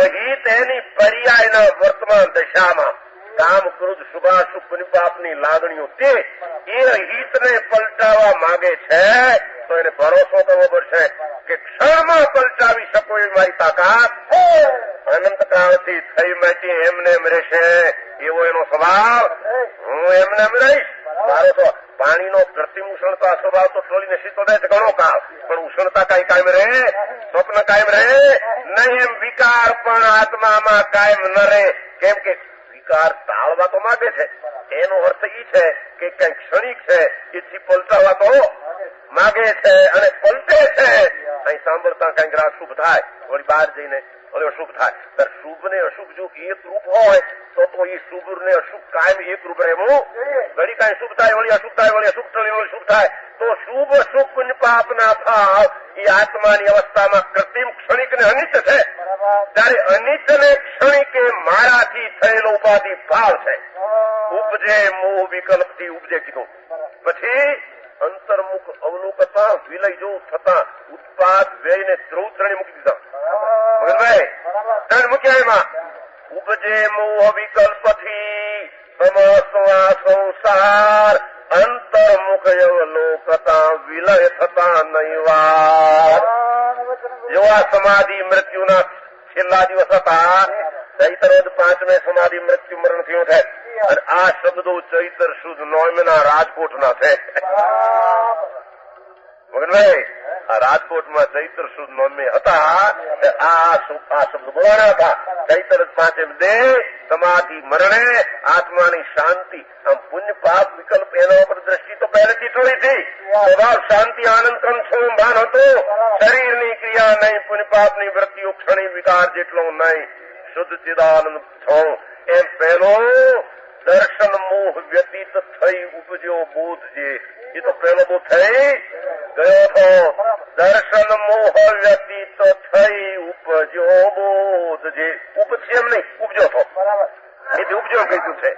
અહિત એની પર્યાયના વર્તમાન દશામાં કામ ક્રોધ શુભાશુભ પુનિપાપની લાગણીઓ તે એ હિતને પલટાવવા માંગે છે તો એને ભરોસો કરવો પડશે કે ક્ષણમાં પલટાવી શકો એવી મારી તાકાત અનંતકાળથી થઈ માટે એમને એમ રહેશે. એવો એનો સ્વભાવ. હું એમને એમ રહીશ. મારો તો પાણીનો પ્રતિમ ઉષ્ણતા સ્વભાવ તો ટોળીને શીતો દે છે ઘણો કાળ, પણ ઉષ્ણતા કઈ કાયમ રહે? સ્વપ્ન કાયમ રહે નહીં. એમ વિકાર પણ આત્મામાં કાયમ ન રહે. કેમ કે વિકાર ટાળવા તો માંગે છે. એનો અર્થ એ છે કે કઈ ક્ષણિક છે એથી પલટાવા તો માંગે છે અને પલટે છે. અહીં સાંભળતા કઈક રાત શુભ થાય, વળી બહાર જઈને વળી અશુભ થાય. ત્યારે શુભ ને અશુભ જો એક રૂપ હોય તો એ શુભ ને અશુભ કાયમ એક રૂપ રહેવું. ઘડી કઈ શુભ થાય વળી અશુભ થાય, વળી અશુભ થાય વળી શુભ થાય તો શુભ અશુભ પુણ્ય પાપના ભાવ એ આત્માની અવસ્થામાં કૃત્રિમ ક્ષણિક ને અનિત છે. ત્યારે અનિત ને ક્ષણિકે મારાથી થયેલો ઉપાધિ ભાવ છે. ઉપજે મોહ વિકલ્પથી ઉપજે કીધું. પછી અંતર્મુખ અવલોકતા વિલય જો થતા ઉત્પાદ વ્યયને ત્રણે મૂકી દીધા. મગનભાઈ ત્રણ મૂક્યા એમાં. ઉપજે મોહ વિકલ્પથી સમસ્વા સંસાર અંતર્મુખ અવલોકતા વિલય થતા નૈવાર. જેવા સમાધિ મૃત્યુના છેલ્લા દિવસ હતા, ચૈતર 5 સમાધિ મૃત્યુ મરણ થયું છે. અને આ શબ્દો ચૈતર સુદ 9 રાજકોટના છે. મગનભાઈ આ રાજકોટમાં ચૈતર સુદ 9 હતા. આ શબ્દ બોલાણા હતા. ચૈતર 5 દેહ સમાધિ મરણે આત્માની શાંતિ. આમ પુણ્ય પાપ વિકલ્પ એના ઉપર દ્રષ્ટિ તો પહેલેથી થોડી હતી. સ્વભાવ શાંતિ આનંદ કંઠું ભાન હતું. શરીરની ક્રિયા નહીં, પુણ્ય પાપની વૃત્તિઓ ક્ષણી વિકાર જેટલો નહીં. શુદ્ધ ચિદાનંદ છો. એમ પહેલો દર્શન મોહ વ્યતીત થઈ ઉપજ્યો બોધ. જે એ તો પહેલો બોધ થઈ ગયો હતો. દર્શન મોહ વ્યતીત થઈ ઉપજ્યો બોધ. જે ઉપજશે એમ નહીં, ઉપજો છો. એથી ઉપજો કીધું છે.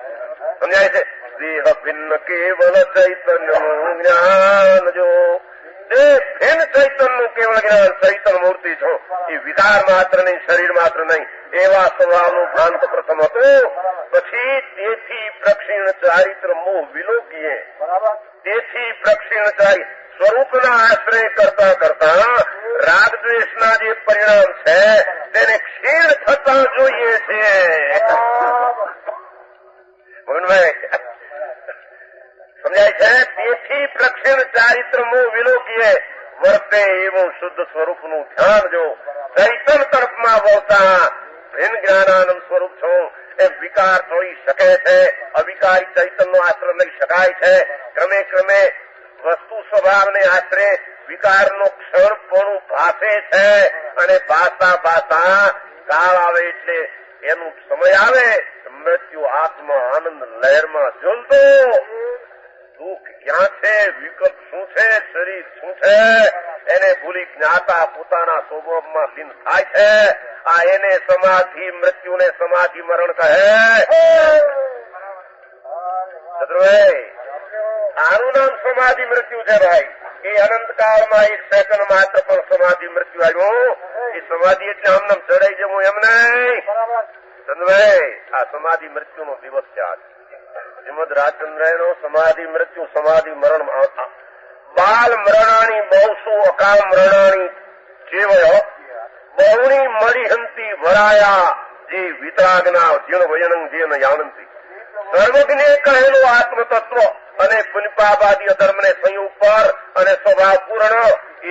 સમજાય છે? દેહ ભિન્ન કેવલ ચૈતન્ય જ્ઞાન જો દેહ ભિન્ન ચૈતનનું કેવળ જ્ઞાન ચૈતન મૂર્તિ છો. એ વિકાર માત્ર નહીં, શરીર માત્ર નહીં, એવા સ્વભાવનું ભાન તો પ્રથમ હતું. પછી તેથી પ્રક્ષીણ ચારિત્ર મોહ વિલોકીએ. તેથી પ્રક્ષીણ ચારિત્ર સ્વરૂપના આશ્રય કરતા કરતા રાગદ્વેષના જે પરિણામ છે તેને ક્ષીણ થતા જોઈએ છે. મોહનભાઈ સમજાય છે? તેથી પ્રક્ષીણ ચારિત્ર મોહ વિલોકીએ વર્તે એવું શુદ્ધ સ્વરૂપનું ધ્યાન જો. ચૈતન તરફમાં વળતા ભિન્ન જ્ઞાનાનંદ સ્વરૂપ છો એમ વિકાર થોડી શકે છે. અવિકારી ચૈતનનો આશ્રય લઈ શકાય છે. ક્રમે ક્રમે વસ્તુ સ્વભાવને આશરે વિકારનો ક્ષણપણું ભાસે છે અને ભાસતા ભાસતા કાળ આવે એટલે એનું સમય આવે મૃત્યુ આત્મા આનંદ લહેરમાં ઝૂલતો. દુઃખ ક્યાં છે, વિકલ્પ શું છે, શરીર શું છે એને ભૂલી જ્ઞાતા પોતાના સ્વભાવમાં લીન થાય છે. આ એને સમાધિ મૃત્યુને સમાધિ મરણ કહે. ચતુર્ભાઈ આનું નામ સમાધિ મૃત્યુ છે ભાઈ. એ અનંતકાળમાં એક સેકન્ડ માત્ર પણ સમાધિ મૃત્યુ આવ્યું. એ સમાધિ એટલે આમનામ ચડાઈ જવું એમ નહીં. ચંદ્રભાઈ આ સમાધિ મૃત્યુનો દિવસ છે આજ. શ્રીમદ રાજચંદ્રનો સમાધિ મૃત્યુ સમાધિ મરણ બાલ મરણાની બહુસુ અકામ મરણાની ચેવય બહુની મળી ભરાયા જે વિતરાગના જીણ વયણ જેન યાનંતી. સર્વજ્ઞે કહેલું આત્મતત્વ અને પુનિપાપાદી અધર્મને સંયુગ પર અને સ્વભાવ પૂર્ણ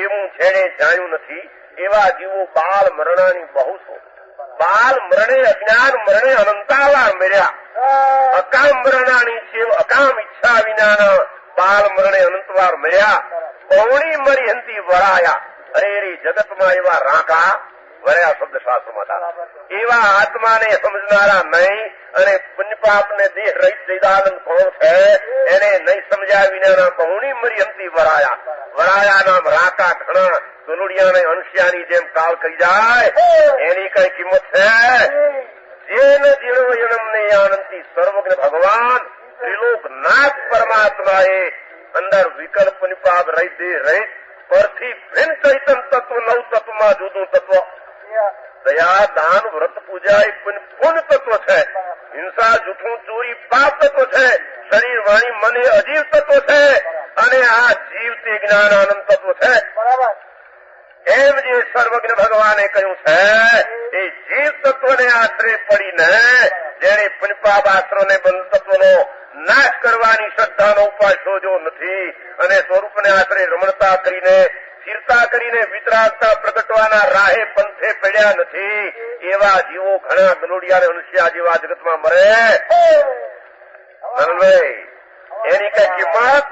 એવું જેને જાણ્યું નથી એવા જીવો બાલ મરણાની બહુ છો. બાલ મરણે અજ્ઞાન મરણે અનંતાવાર મર્યા. અકામ મરણાની સેવ અકામ ઈચ્છા વિનાના બાલ મરણે અનંતવાર મર્યા. બહુણી મરી હંતી વરાયા. અરે રે જગતમાં એવા રાકા વર્યા શબ્દ શાસ્ત્રમાં હતા. એવા આત્માને સમજનારા નહીં અને પુણ્યપાપને દેહ રહિત સૈદાનંદ કોણ છે એને નહીં સમજ્યા વિનાના બહુણી મરી હંતી વરાયા. વરાયા નામ રાકા ઘણા ગલુડિયાને અંશિયાની જેમ કાળ કરી જાય એની કઈ કિંમત છે? જેન જીણવયણમને આનંદી સર્વજ્ઞ ભગવાન ત્રિલોકનાથ પરમાત્માએ અંદર વિકલ્પ નિપાપ રહી દેહ રહિત પરથી ભિન્ન ચૈતન તત્વ નવ તત્વમાં જુદું તત્વ દયા દાન વ્રત પૂજા એ પુણ્ય તત્વ છે. હિંસા જૂઠું ચોરી પાપ તત્વ છે. શરીર વાણી મન એ અજીવ તત્વ છે અને આ જીવ તે જ્ઞાન આનંદ તત્વ છે. એમ જે સર્વજ્ઞ ભગવાને કહ્યું છે એ જીવ તત્વને આશ્રય પડીને જેને પુણ્યપાપ આશ્રયને બંધ તત્વનો નાશ કરવાની શ્રદ્ધાનો ઉપાય શોધ્યો નથી અને સ્વરૂપને આશ્રય રમણતા કરીને સ્થિરતા કરીને વિતરાગતા પ્રગટવાના રાહે પંથે પડ્યા નથી એવા જીવો ઘણા ગલોડિયા અને અનુષ્યા જેવા જગતમાં મરે. એની કઈ કિંમત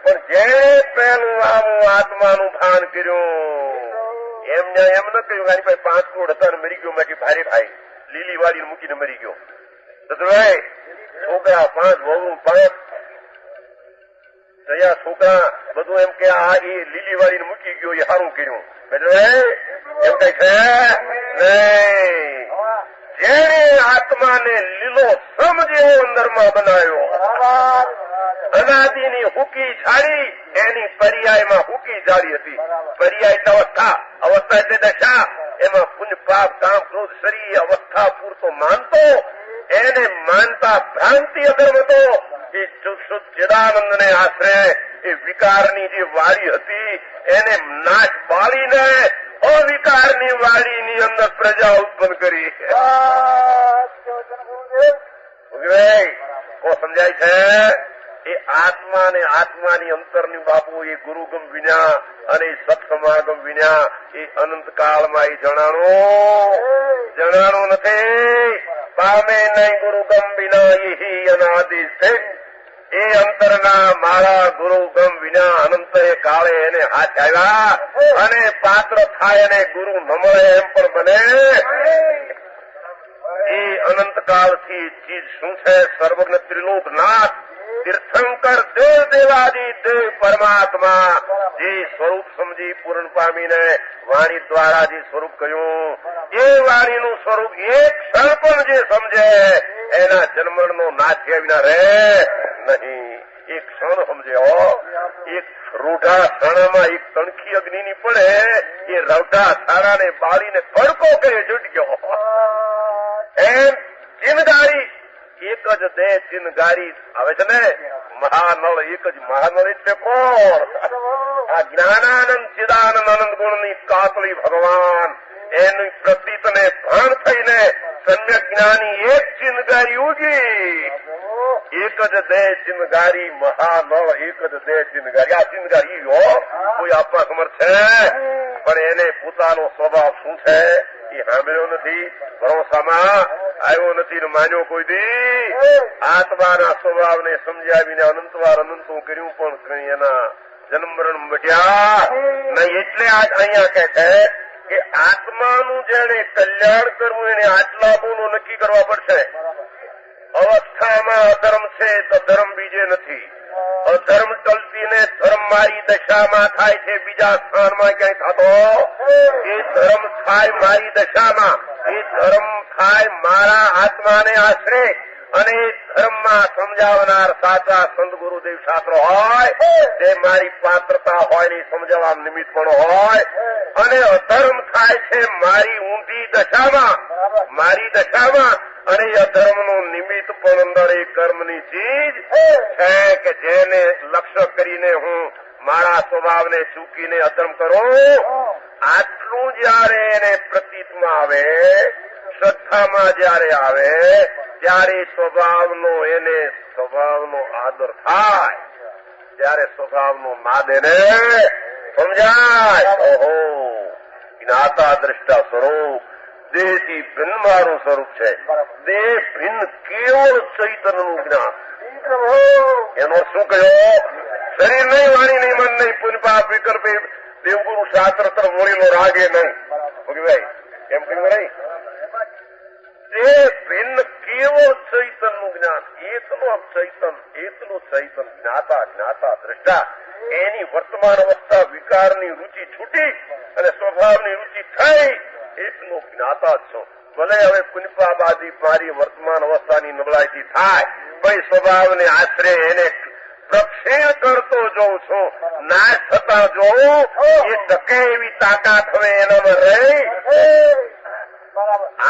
પણ જેને પહેલું આવું આત્માનું ભાન કર્યું એમને એમ ન કહ્યું આની પાસે 5 કરોડ હતા મરી ગયો મેં ભારે ભાઈ લીલી વાળી મૂકીને મરી ગયો. ભાઈ છોકરા 5 વહુ 5 દયા છોકરા બધું એમ કે આ એ લીલી વાળીને મૂકી ગયો એ સારું કર્યું એમ કઈ છે નહીં. જેને આત્માને લીલો સમજેવો અંદરમાં બનાવ્યો અનાદિની હુકી ઝાડી એની પર્યાયમાં હુકી ઝાડી હતી. પર્યાય એટલે અવસ્થા, અવસ્થા એટલે દશા. એમાં પુણ્ય પાપ કામ ક્રોધ શરીર અવસ્થા પૂરતો માનતો એને માનતા ભ્રાંતિ અધર્મ હતો. એ ચિદાનંદને આશરે એ વિકારની જે વાડી હતી એને નાશ પાડીને અવિકારની વાડીની અંદર પ્રજા ઉત્પન્ન કરી. કો સમજાય છે? એ આત્મા ને આત્માની અંતરની બાપુ એ ગુરુગમ વિના અને સત્સમાગમ વિના એ અનંત કાળમાં એ જણાણું નથી. પામે નહીં ગુરુગમ વિના એ અનાદિ છે. એ અંતરના મારા ગુરુગમ વિના અનંત એ કાળે એને હાથ આવ્યા અને પાત્ર થાય અને ગુરુ ન મળે એમ પણ બને. એ અનંત કાળથી ચીજ શું છે? સર્વજ્ઞ ત્રિલોકનાથ તીર્થંકર દેવ દેવાદી દેવ પરમાત્મા જે સ્વરૂપ સમજી પૂર્ણ પામીને વાણી દ્વારા જે સ્વરૂપ કહ્યું એ વાણીનું સ્વરૂપ એક ક્ષણ પણ જે સમજે એના જન્મનો નાશ થયા વિના રહે નહીં. એક ક્ષણ સમજ્યો. એક રૂઢા છાણામાં એક તણખી અગ્નિની પડે એ રવઢા છાણાને બાળીને કડકો કરી જુટ ગયો. એમ ચિનગારી એક જ દે ચિનગારી આવે છે ને મહાનળ એક જ મહાનળ એટલે કોણ? આ જ્ઞાનાનંદ ચિદાનંદ આનંદ ગુણની કાતળી ભગવાન એની પ્રતીતને ભાન થઈને સમ્યક જ્ઞાની એક ચિનગારી ઉગી. એક જ દે ચિનગારી મહાનળ એક જ દે ચિનગારી. આ ચિનગારી કોઈ આપવા સમર્થ છે પણ એને પોતાનો સ્વભાવ શું છે એ સાંભળ્યો નથી, ભરોસામાં આવ્યો નથી ને માન્યો કોઈ દી. આત્માના સ્વભાવને સમજાવીને અનંતવાર અનંતું કર્યું પણ કઈ એના જન્મ મરણ મટ્યા નહીં. એટલે આજ અહીંયા કહે છે કે આત્માનું જેને કલ્યાણ કરવું એને આટલા ગુણો નક્કી કરવા પડશે. અવસ્થામાં અધર્મ છે તો ધર્મ બીજે નથી. અધર્મ ટલતીને ધર્મ મારી દશામાં થાય છે, બીજા સ્થાનમાં ક્યાંય થતો. એ ધર્મ થાય મારી દશામાં, એ ધર્મ થાય મારા આત્માને આશરે અને ધર્મમાં સમજાવનાર સાચા સંત ગુરુદેવ શાસ્ત્ર હોય તે મારી પાત્રતા હોય ને સમજાવવા નિમિત્ત પણ હોય. અને અધર્મ થાય છે મારી ઊંધી દશામાં, મારી દશામાં, અને અધર્મનું નિમિત્ત પણ અંદર એ કર્મની ચીજ છે કે જેને લક્ષ્ય કરીને હું મારા સ્વભાવને ચૂકીને અધર્મ કરું. આટલું જયારે એને પ્રતીતમાં આવે, શ્રદ્ધામાં જયારે આવે ત્યારે સ્વભાવનો આદર થાય, ત્યારે સ્વભાવનો નાદ એને સમજાય. ઓહો, જ્ઞાતા દ્રષ્ટા સ્વરૂપ દેહથી ભિન્ન મારું સ્વરૂપ છે. દેહ ભિન્ન કેવળ ચૈતન્યનું જ્ઞાન. એનો શું કહ્યો? શરીર નહીં, વાણી નહીં, મન નહીં, પુન પાપ વિકલ્પ દેવગુરુ શાસ્ત્ર તરફ વળેલો રાગે નહીં. ભાઈ એમ કહ્યું નહીં. તે ભિન્ન કેવળ ચૈતનનું જ્ઞાન. એટલું ચૈતન જ્ઞાતા જ્ઞાતા દ્રષ્ટા. એની વર્તમાન અવસ્થા વિકારની રૂચિ છૂટી અને સ્વભાવની રૂચિ થઈ એટલું જ્ઞાતા જ છો. ભલે હવે પુનપાબાદી મારી વર્તમાન અવસ્થાની નબળાઈથી થાય, ભાઈ સ્વભાવને આશરે એને પ્રક્ષેણ કરતો જોઉં છું, નાશ થતા જોઉં, એ ટકે એવી તાકાત હવે એનામાં રહી.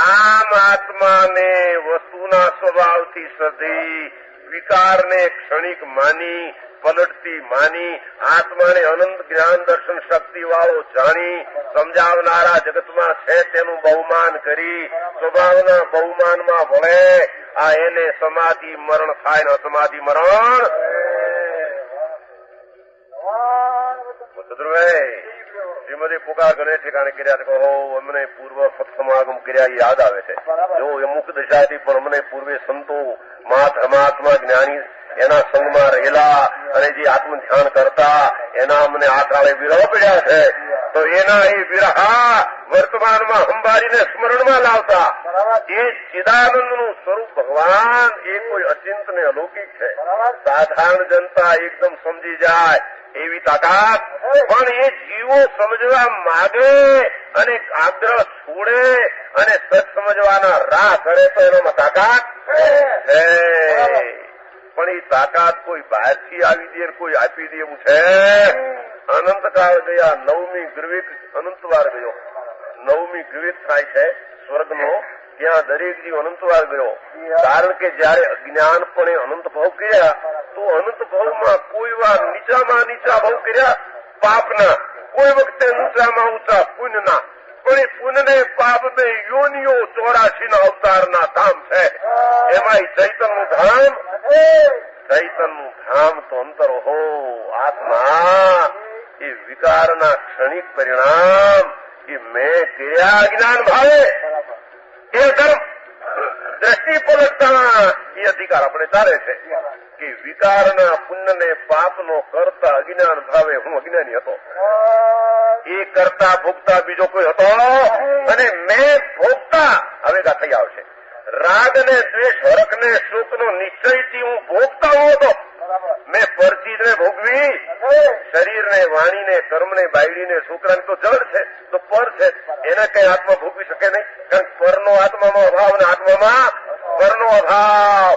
આમ આત્માને વસ્તુના સ્વભાવથી સધી, વિકારને ક્ષણિક માની, પલટતી માની, આત્માને અનંત જ્ઞાન દર્શન શક્તિ વાળો જાણી, સમજાવનારા જગતમાં છે તેનું બહુમાન કરી, સ્વભાવના બહુમાનમાં વળે. આ એને સમાધિ મરણ થાય ને અસમાધિ મરણ. શ્રીમદે પુકાર ઘણે ઠેકાણે કર્યા છે. કહો અમને પૂર્વ સત્સમાગમ કર્યા યાદ આવે છે. જો અમુક દશાથી પણ અમને પૂર્વે સંતો મહાત્મા જ્ઞાની એના સંગમાં રહેલા અને જે આત્મ ધ્યાન કરતા એના અમને આ કાળે વિરહ પડ્યા છે. તો એના એ વિરહા વર્તમાનમાં સંભાળીને સ્મરણમાં લાવતા. એ ચિદાનંદનું સ્વરૂપ ભગવાન એ કોઈ અચિંત ને અલૌકિક છે. સાધારણ જનતા એકદમ સમજી જાય એવી તાકાત, પણ એ જીવો સમજવા માગે અને આગ્રહ છોડે અને સત સમજવાના રાહ કરે તો એનામાં તાકાત છે. પણ એ તાકાત કોઈ બહારથી આવી દે કોઈ આપી દે એવું છે. અનંતકાળ ગયા, નવમી ગ્રવિક અનંતવાર ગયો. નવમી ગ્રવિક થાય છે સ્વર્ગનો, ત્યાં દરેક જીવ અનંતવાર ગયો. કારણ કે જયારે અજ્ઞાનપણે અનંત ભાવ કર્યા તો અનંત ભાવમાં કોઈ વાર નીચામાં નીચા ભાવ કર્યા પાપના, કોઈ વખતે ઊંચામાં ઊંચા પુણ્યના. પણ એ પુણ્યને પાપને યોનિઓ 84 અવતારના ધામ છે. એમાં ચૈતનનું ધામ, ચૈતનનું ધામ તો અંતર હો આત્મા. એ વિકારના ક્ષણિક પરિણામ એ મેં કર્યા અજ્ઞાન ભાવે એ ધર્મ દ્રષ્ટિ પલટતા એ અધિકાર આપણે ચાલે છે કે વિકારના પુણ્યને પાપનો કરતા અજ્ઞાન ભાવે હું અજ્ઞાની હતો. એ કરતા ભોગતા બીજો કોઈ હતો અને મેં ભોગતા હવે ગા થઈ આવશે. રાગ ને દ્વેષ, હરખ ને શોક નો નિશ્ચયથી હું ભોગતા હતો. મેં પરચીજને ભોગવી, શરીરને, વાણીને, કર્મને, બાયડીને, છોકરાને તો જડ છે, તો પર છે, એને કઈ આત્મા ભોગવી શકે નહીં. કારણ કે પરનો આત્મામાં અભાવ ને આત્મામાં પરનો અભાવ.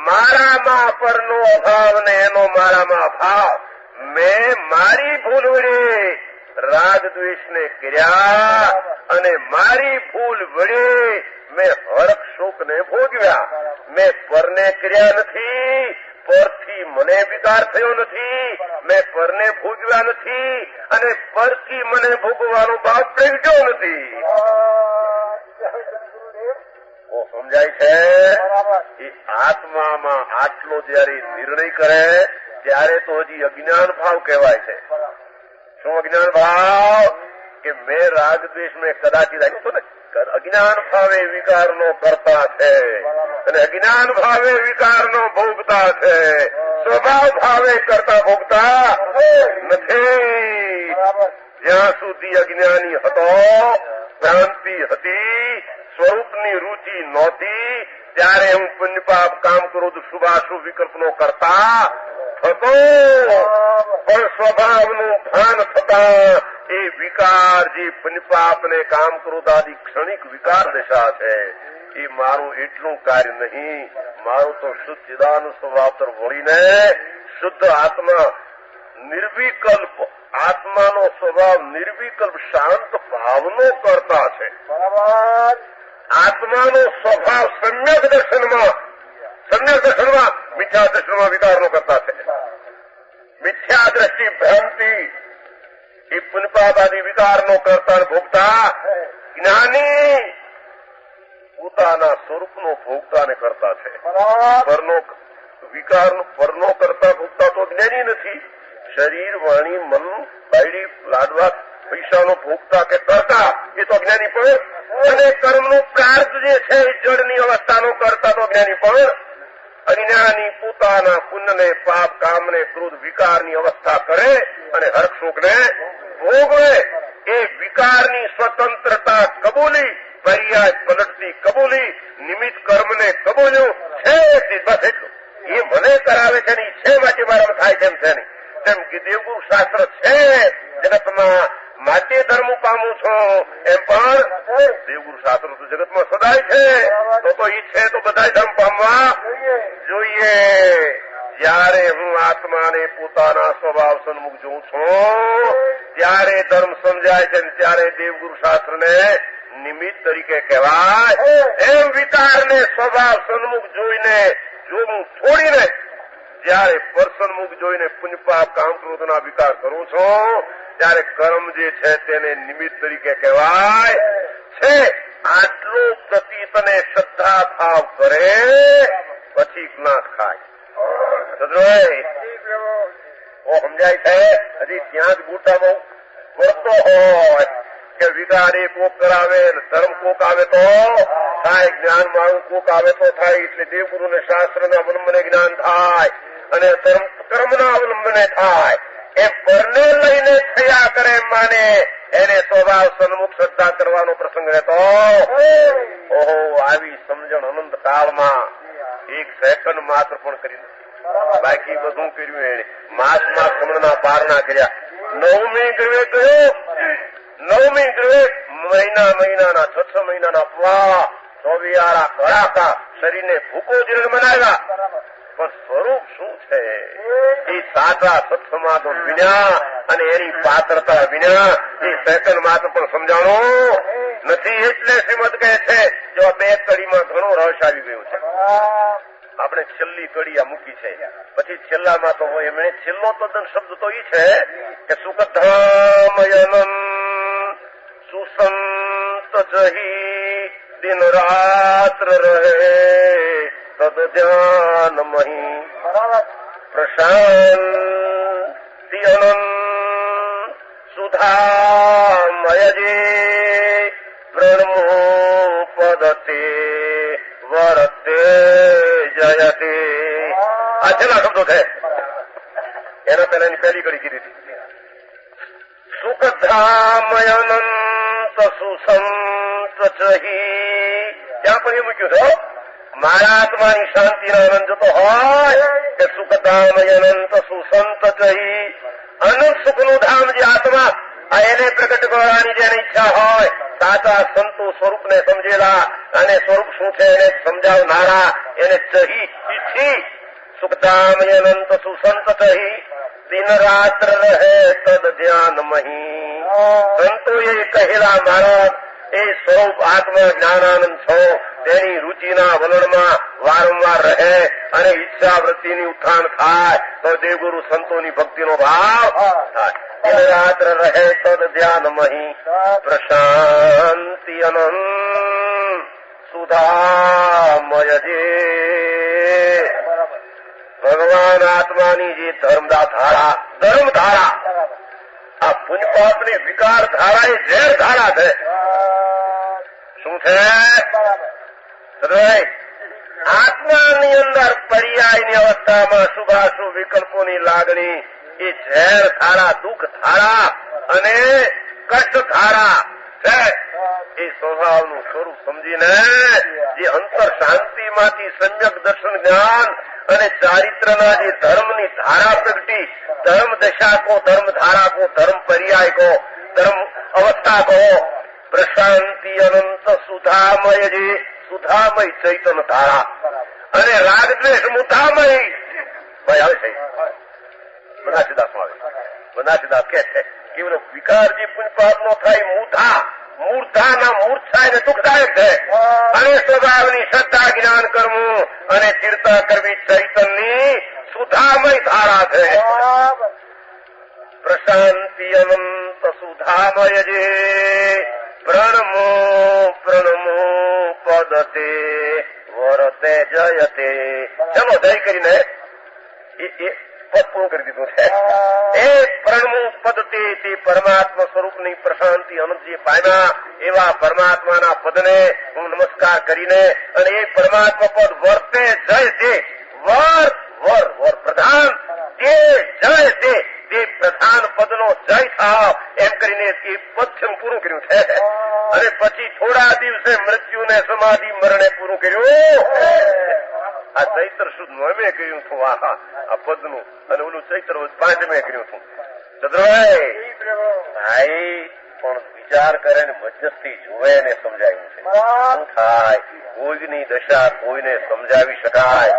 મારામાં પરનો અભાવ ને એનો મારામાં અભાવ. મેં મારી ભૂલ વડે રાગ દ્વેષને કર્યા અને મારી ભૂલ વડે મેં હર્ષ શોકને ભોગવ્યા. મેં પરને કર્યા નથી, પરથી મને વિકાર થયો નથી, મેં પરને ભોગવ્યા નથી અને પરથી મને ભોગવાનો બાપ પ્રગટ્યો નથી. સમજાય છે? એ આત્મામાં આટલો જયારે નિર્ણય કરે ત્યારે તો હજી અજ્ઞાન ભાવ કહેવાય છે. શું અજ્ઞાન ભાવ? કે મેં રાગ દ્વેષ મેં કદાચિત આવ્યું હતું ને, અજ્ઞાન ભાવે વિકારનો કરતા છે અને અજ્ઞાન ભાવે વિકારનો ભોગતા છે. સ્વભાવ ભાવે કરતા ભોગતા નથી. જ્યાં સુધી અજ્ઞાની હતો, ભ્રાંતિ હતી, સ્વરૂપની રુચિ નહોતી, ત્યારે હું પુણ્ય પાપ કામ કરું તો શુભાશુભ વિકલ્પનો કરતા થતો. પણ સ્વભાવનું ભાન થતા એ વિકાર જે પુણ્ય પાપને કામ ક્રોધાદી ક્ષણિક વિકાર દશા છે, એ મારું એટલું કાર્ય નહીં. મારું તો શુદ્ધ ચિદાનંદ સ્વભાવ તરફ વળીને શુદ્ધ આત્મા નિર્વિકલ્પ, આત્માનો સ્વભાવ નિર્વિકલ્પ શાંત ભાવનો કરતા છે. આત્માનો સ્વભાવ સમ્યક દર્શનમાં મિથ્યા દર્શનમાં વિકારનો કરતા છે. મિથ્યા દ્રષ્ટિ ભ્રાંતિ એ પુનપાપાદી વિકારનો કરતા ભોગતા. જ્ઞાની પોતાના સ્વરૂપનો ભોગતા ને કરતા છે. પરનો કરતા ભોગતા તો જ્ઞાની નથી. શરીર, વાણી, મન, બાયડી, લાડવા, પૈસાનો ભોગતા કે કરતા એ તો જ્ઞાની પણ. અને કર્મનું પ્રાર્થ જે છે એ જળની અવસ્થાનો કરતા તો જ્ઞાની પણ. અજ્ઞાની પોતાના પુણ્યને, પાપ, કામને, ક્રોધ, વિકારની અવસ્થા કરે અને હર્ષશોકને ભોગવે. એ વિકારની સ્વતંત્રતા કબૂલી, પર્યાય પલટતી કબૂલી, નિમિત્ત કર્મને કબૂલ્યું છે. બસ એટલું. એ મને કરાવે છે ને છે માટે મારામાં થાય તેમ છે નહીં. તેમ કે દેવગુરુ શાસ્ત્ર છે જગતમાં માટે ધર્મ પામું છું, એમ પણ દેવગુરુ શાસ્ત્ર તો જગતમાં સદાય છે. તો ઈ છે તો બધા ધર્મ પામવા જોઈએ. જયારે હું આત્માને પોતાના સ્વભાવ સન્મુખ જોઉં છું ત્યારે ધર્મ સમજાય છે, ત્યારે દેવગુરુ શાસ્ત્રને નિમિત્ત તરીકે કહેવાય. એમ વિકારને સ્વભાવ સન્મુખ જોઈને જો હું છોડીને જયારે પરસન્મુખ જોઈને પુણ્ય પાપ કામ ક્રોધના વિકાર કરું છું ત્યારે કર્મ જે છે તેને નિમિત્ત તરીકે કહેવાય છે. આટલો પ્રતીતને શ્રદ્ધા ભાવ કરે પછી જ્ઞાત ખાય. સમજાય છે? હજી ત્યાં જ ગોટામાં વળતો હોય કે વિકાર એ કોક કરાવે, ધર્મ કોક આવે તો થાય, જ્ઞાન મારું કોક આવે તો થાય. એટલે દેવગુરુ ને શાસ્ત્રના અવલંબને જ્ઞાન થાય અને કર્મના અવલંબને થાય. એ પરને લઈને થયા કરે માને એને સ્વભાવ સન્મુખ શ્રદ્ધા કરવાનો પ્રસંગ રહેતો. ઓહો, આવી સમજણ અનંત કાળમાં એક સેકન્ડ માત્ર પણ કરી નથી. બાકી બધું કર્યું એને. માસ સમણના પારના કર્યા. નવમી ગ્રવે ગયો, નવમી ગ્રવે મહિનાના 6 મહિનાના પવા, ચોવિયારા કડાકા, શરીરને ભૂકો જીર્ણ બનાવ્યા. પણ સ્વરૂપ શું છે એ સાચા સત્સમાતો વિના અને એની પાત્રતા વિના એ સેકન્ડ માત્ર પણ સમજાણું નથી. એટલે શ્રીમદ કહે છે જો 2 કડીમાં ઘણો રહસ્ય આવી ગયું છે. આપણે છેલ્લી કડી આ મૂકી છે, પછી છેલ્લામાં તો હોય એમણે છેલ્લો તદ્દન શબ્દ તો એ છે કે સુખધામયનમ સુસંત જહી દિન રાત્ર રહે તદ ધ્યાન મહી પ્રશાંતિ અનંત સુધામય જે પ્રણમો પદતે વરતે જયતે. આ છેલ્લા શબ્દો છે. એના પહેલાની પહેલી કડી કીધી હતી. સુખધામયનંત સુસંત ચહી, ત્યાં પણ એ મૂક્યું છે મારા આત્માની શાંતિનો આનંદ જોતો હોય કે સુખધામ અનંત સુસંત કહી અનંત સુખનું ધામ જે આત્મા એને પ્રગટ કરવાની જેને ઈચ્છા હોય સાચા સંતો સ્વરૂપને સમજેલા અને સ્વરૂપ શું છે એને સમજાવનારા એને ચહી ઈચ્છી સુખધામ અનંત સુસંત કહી દિન રાત્ર રહે તદ ધ્યાન મહી સંતોએ કહેલા મહારાજ એ સ્વરૂપ આત્મા જ્ઞાનાનંદ છો તેની રુચિના વલણમાં વારંવાર રહે અને ઈચ્છા વૃત્તિની ઉત્થાન થાય તો દેવગુરુ સંતોની ભક્તિનો ભાવ થાય. દિન રાત્ર રહે તદ ધ્યાન મહી પ્રશાંતિ અનંત સુધામય જે ભગવાન આત્માની જે ધર્મધારા આ પુણ્યપાપની વિકાર ધારા એ ઝેર ધારા છે. શું છે? આત્માની અંદર પર્યાયની અવસ્થામાં શુભાશુભ વિકલ્પોની લાગણી એ ઝેર ધારા, દુઃખ ધારા અને કષ્ટ ધારા છે. એ સ્વભાવનું સ્વરૂપ સમજીને જે અંતર શાંતિમાંથી સમ્યક દર્શન જ્ઞાન અને ચારિત્રના જે ધર્મની ધારા પ્રગટી, ધર્મ દશા કો ધર્મ ધારા કો ધર્મ પર્યાય કો ધર્મ અવસ્થા કો પ્રશાંતિ અનંત સુધામય જે સુધામય ચૈતન ધારા અને રાગદ્વેષ મુધામય ભાઈ આવે છે. બનાસીદાસ કે છે કે એનો વિકાર જે પુણ્યપાપ નો થાય મૂર્ધાના મૂર્છા એને દુઃખદાયક છે અને સ્વભાવની શ્રદ્ધા જ્ઞાન કરવું અને ચિંતા કરવી ચૈતનની સુધામય ધારા છે. પ્રશાંતિ અનંત સુધામય જે પ્રણમો પદતે વરતે જયતે. ચલો જય કરીને એ પદ પૂરું કરી દીધું છે. એ પ્રણમો પદતે તે પરમાત્મા સ્વરૂપની પ્રશાંતિ અનંત જે પામ્યા એવા પરમાત્માના પદને હું નમસ્કાર કરીને અને એ પરમાત્મા પદ વર્તે જય તે વર પ્રધાન તે જય તે પ્રધાન પદનો જય થાવ એમ કરીને એ પદ છે પૂરું કર્યું છે. અને પછી થોડા દિવસે મૃત્યુને સમાધિ મરણે પૂરું કર્યું. આ ચૈત્ર સુદ નોમે કર્યું હતું આ પદનું અને ઓલું ચૈત્ર 5મે કર્યું હતું. ચંદ્રભાઈ પણ વિચાર કરે ને મધ્યસ્થી જોવે ને સમજાવ્યું છે. શું થાય? કોઈની દશા કોઈને સમજાવી શકાય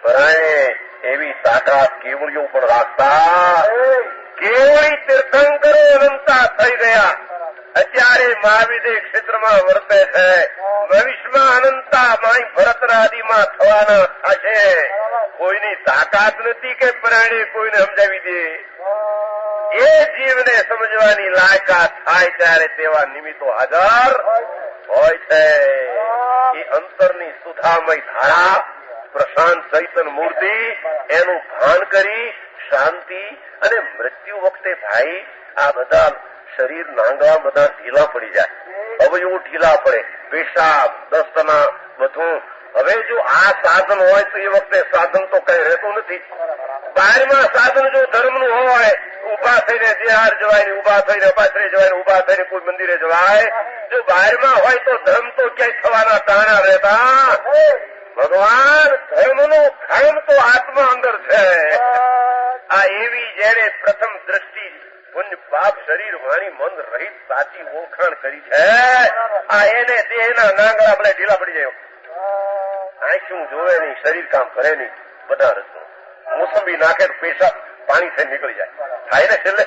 પરાણે એવી તાકાત કેવળીઓ પણ રાખતા. કેવળી તીર્થંકરો અનંતા થઈ ગયા. અત્યારે મહાવિદે ક્ષેત્રમાં વર્તે છે. ભવિષ્યમાં અનંતા માઈ ભરતરાદીમાં થવાના થશે. કોઈની તાકાત નથી કે પરાણે કોઈને સમજાવી દે. એ જીવને સમજવાની લાયકાત થાય ત્યારે તેવા નિમિત્તો હાજર હોય છે. એ અંતરની સુધામય ધારા પ્રશાંત ચૈતન મૂર્તિ એનું ભાન કરી શાંતિ અને મૃત્યુ વખતે ભાઈ આ બધા શરીર નાંગા બધા ઢીલા પડી જાય. અવયવો ઢીલા પડે, પેશાબ દસ્તના બધું. હવે જો આ સાધન હોય તો એ વખતે સાધન તો કઈ રહેતું નથી. બહારમાં સાધન જો ધર્મનું હોય ઉભા થઈને જેહાર જવાય, ઉભા થઈને પાછળ જવાય, ઉભા થઈને કોઈ મંદિરે જવાય. જો બહારમાં હોય તો ધર્મ તો ક્યાંય થવાના તાણા રહેતા. ભગવાન ધર્મનું ધર્મ તો આત્મા અંદર છે. આ એવી જેને પ્રથમ દ્રષ્ટિ પુણ્ય પાપ શરીર વાણી મન રહિત સાચી ઓળખાણ કરી છે. આ એને દેહના નાંગળા આપણે ઢીલા પડી જાય. આંખું જોવે નહીં, શરીર કામ કરે નહીં. બધા રસ્તો મોસંબી નાખે પેશાબ પાણી થઈ નીકળી જાય. થાય ને છેલ્લે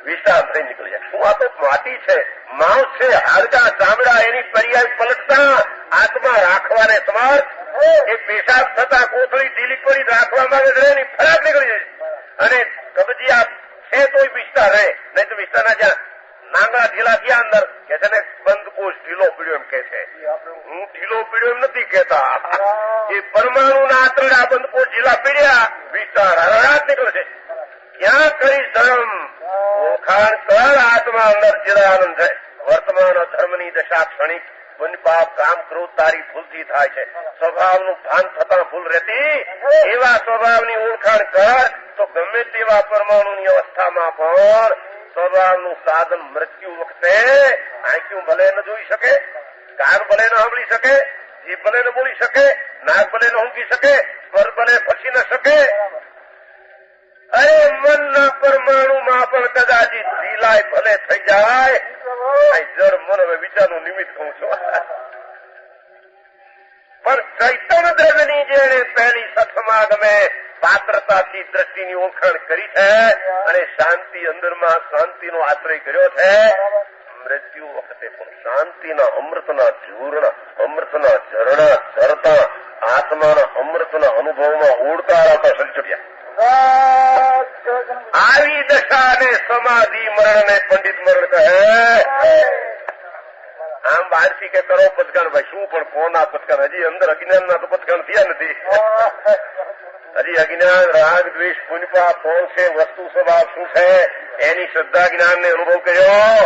વિસ્તાર થઈ નીકળી જાય. શું આ તો માટી છે, માંસ છે, હાડકા ચામડા એની પર્યાય પલટતા આત્મા રાખવાને સમર્થ. એ પેશાબ થતા કોથળી ઢીલી પડી રાખવા માંગે છે એની ફરાક નીકળી જાય. અને કબજિયાત છે તોય વિસ્તાર રહે, નહીં તો વિસ્તારના જ્યાં નાંગળા ઢીલા થયા અંદર કે છે ને બંધ કોષ ઢીલો પીડ્યો એમ કે છે. હું ઢીલો પીડ્યો એમ નથી કેતા. એ પરમાણુ ના આંતરડા બંધ કોષ ઢીલા પીડ્યા વિસ્તાર હરાટ નીકળે છે. ક્યાં કરીશ ધર્મ ઓળખાણ કર. આત્મા અંદર ચિદાનંદ છે. વર્તમાન ધર્મની દશા ક્ષણિક પુણ્ય પાપ કામ ક્રોધ તારી ભૂલથી થાય છે. સ્વભાવનું ભાન થતા ભૂલ રહેતી. એવા સ્વભાવની ઓળખાણ કર તો ગમે તેવા પરમાણુની અવસ્થામાં પણ સ્વભાવનું સાધન મૃત્યુ વખતે આંખ્યું ભલે ન જોઈ શકે, કાન ભલે ન સાંભળી શકે, જીભ ભલે ન બોલી શકે, નાક ભલે ન ઊંઘી શકે, સ્વર ભલે ફસી ન શકે, અરે મનના પરમાણુમાં પણ કદાચિત ઢીલાય ભલે થઈ જાય. જળ મન હવે વિચારનું નિમિત્ત કહું છું. પણ ચૈતન્ય દ્રવ્યની જેણે પહેલી સથમાગમે પાત્રતાથી દ્રષ્ટિની ઓળખાણ કરી છે અને શાંતિ અંદરમાં શાંતિનો આશ્રય કર્યો છે, મૃત્યુ વખતે પણ શાંતિના અમૃતના ઝૂરના, અમૃતના ઝરણા ઝરતા આત્માના અમૃતના અનુભવમાં ઉડતા આવતા સંચડ્યા. આવી દશાને સમાધિ મરણને પંડિત મરણ કહે. આમ બહારથી કે કરો પથકાણ, ભાઈ શું પણ કોના પથકાણ? હજી અંદર અજ્ઞાનના તો પથકાણ થયા નથી. હજી અજ્ઞાન, રાગ, દ્વેષ, પુણ્યપાપ કોણ છે, વસ્તુ સ્વભાવ શું છે, એની શ્રદ્ધા જ્ઞાનને અનુભવ કર્યો,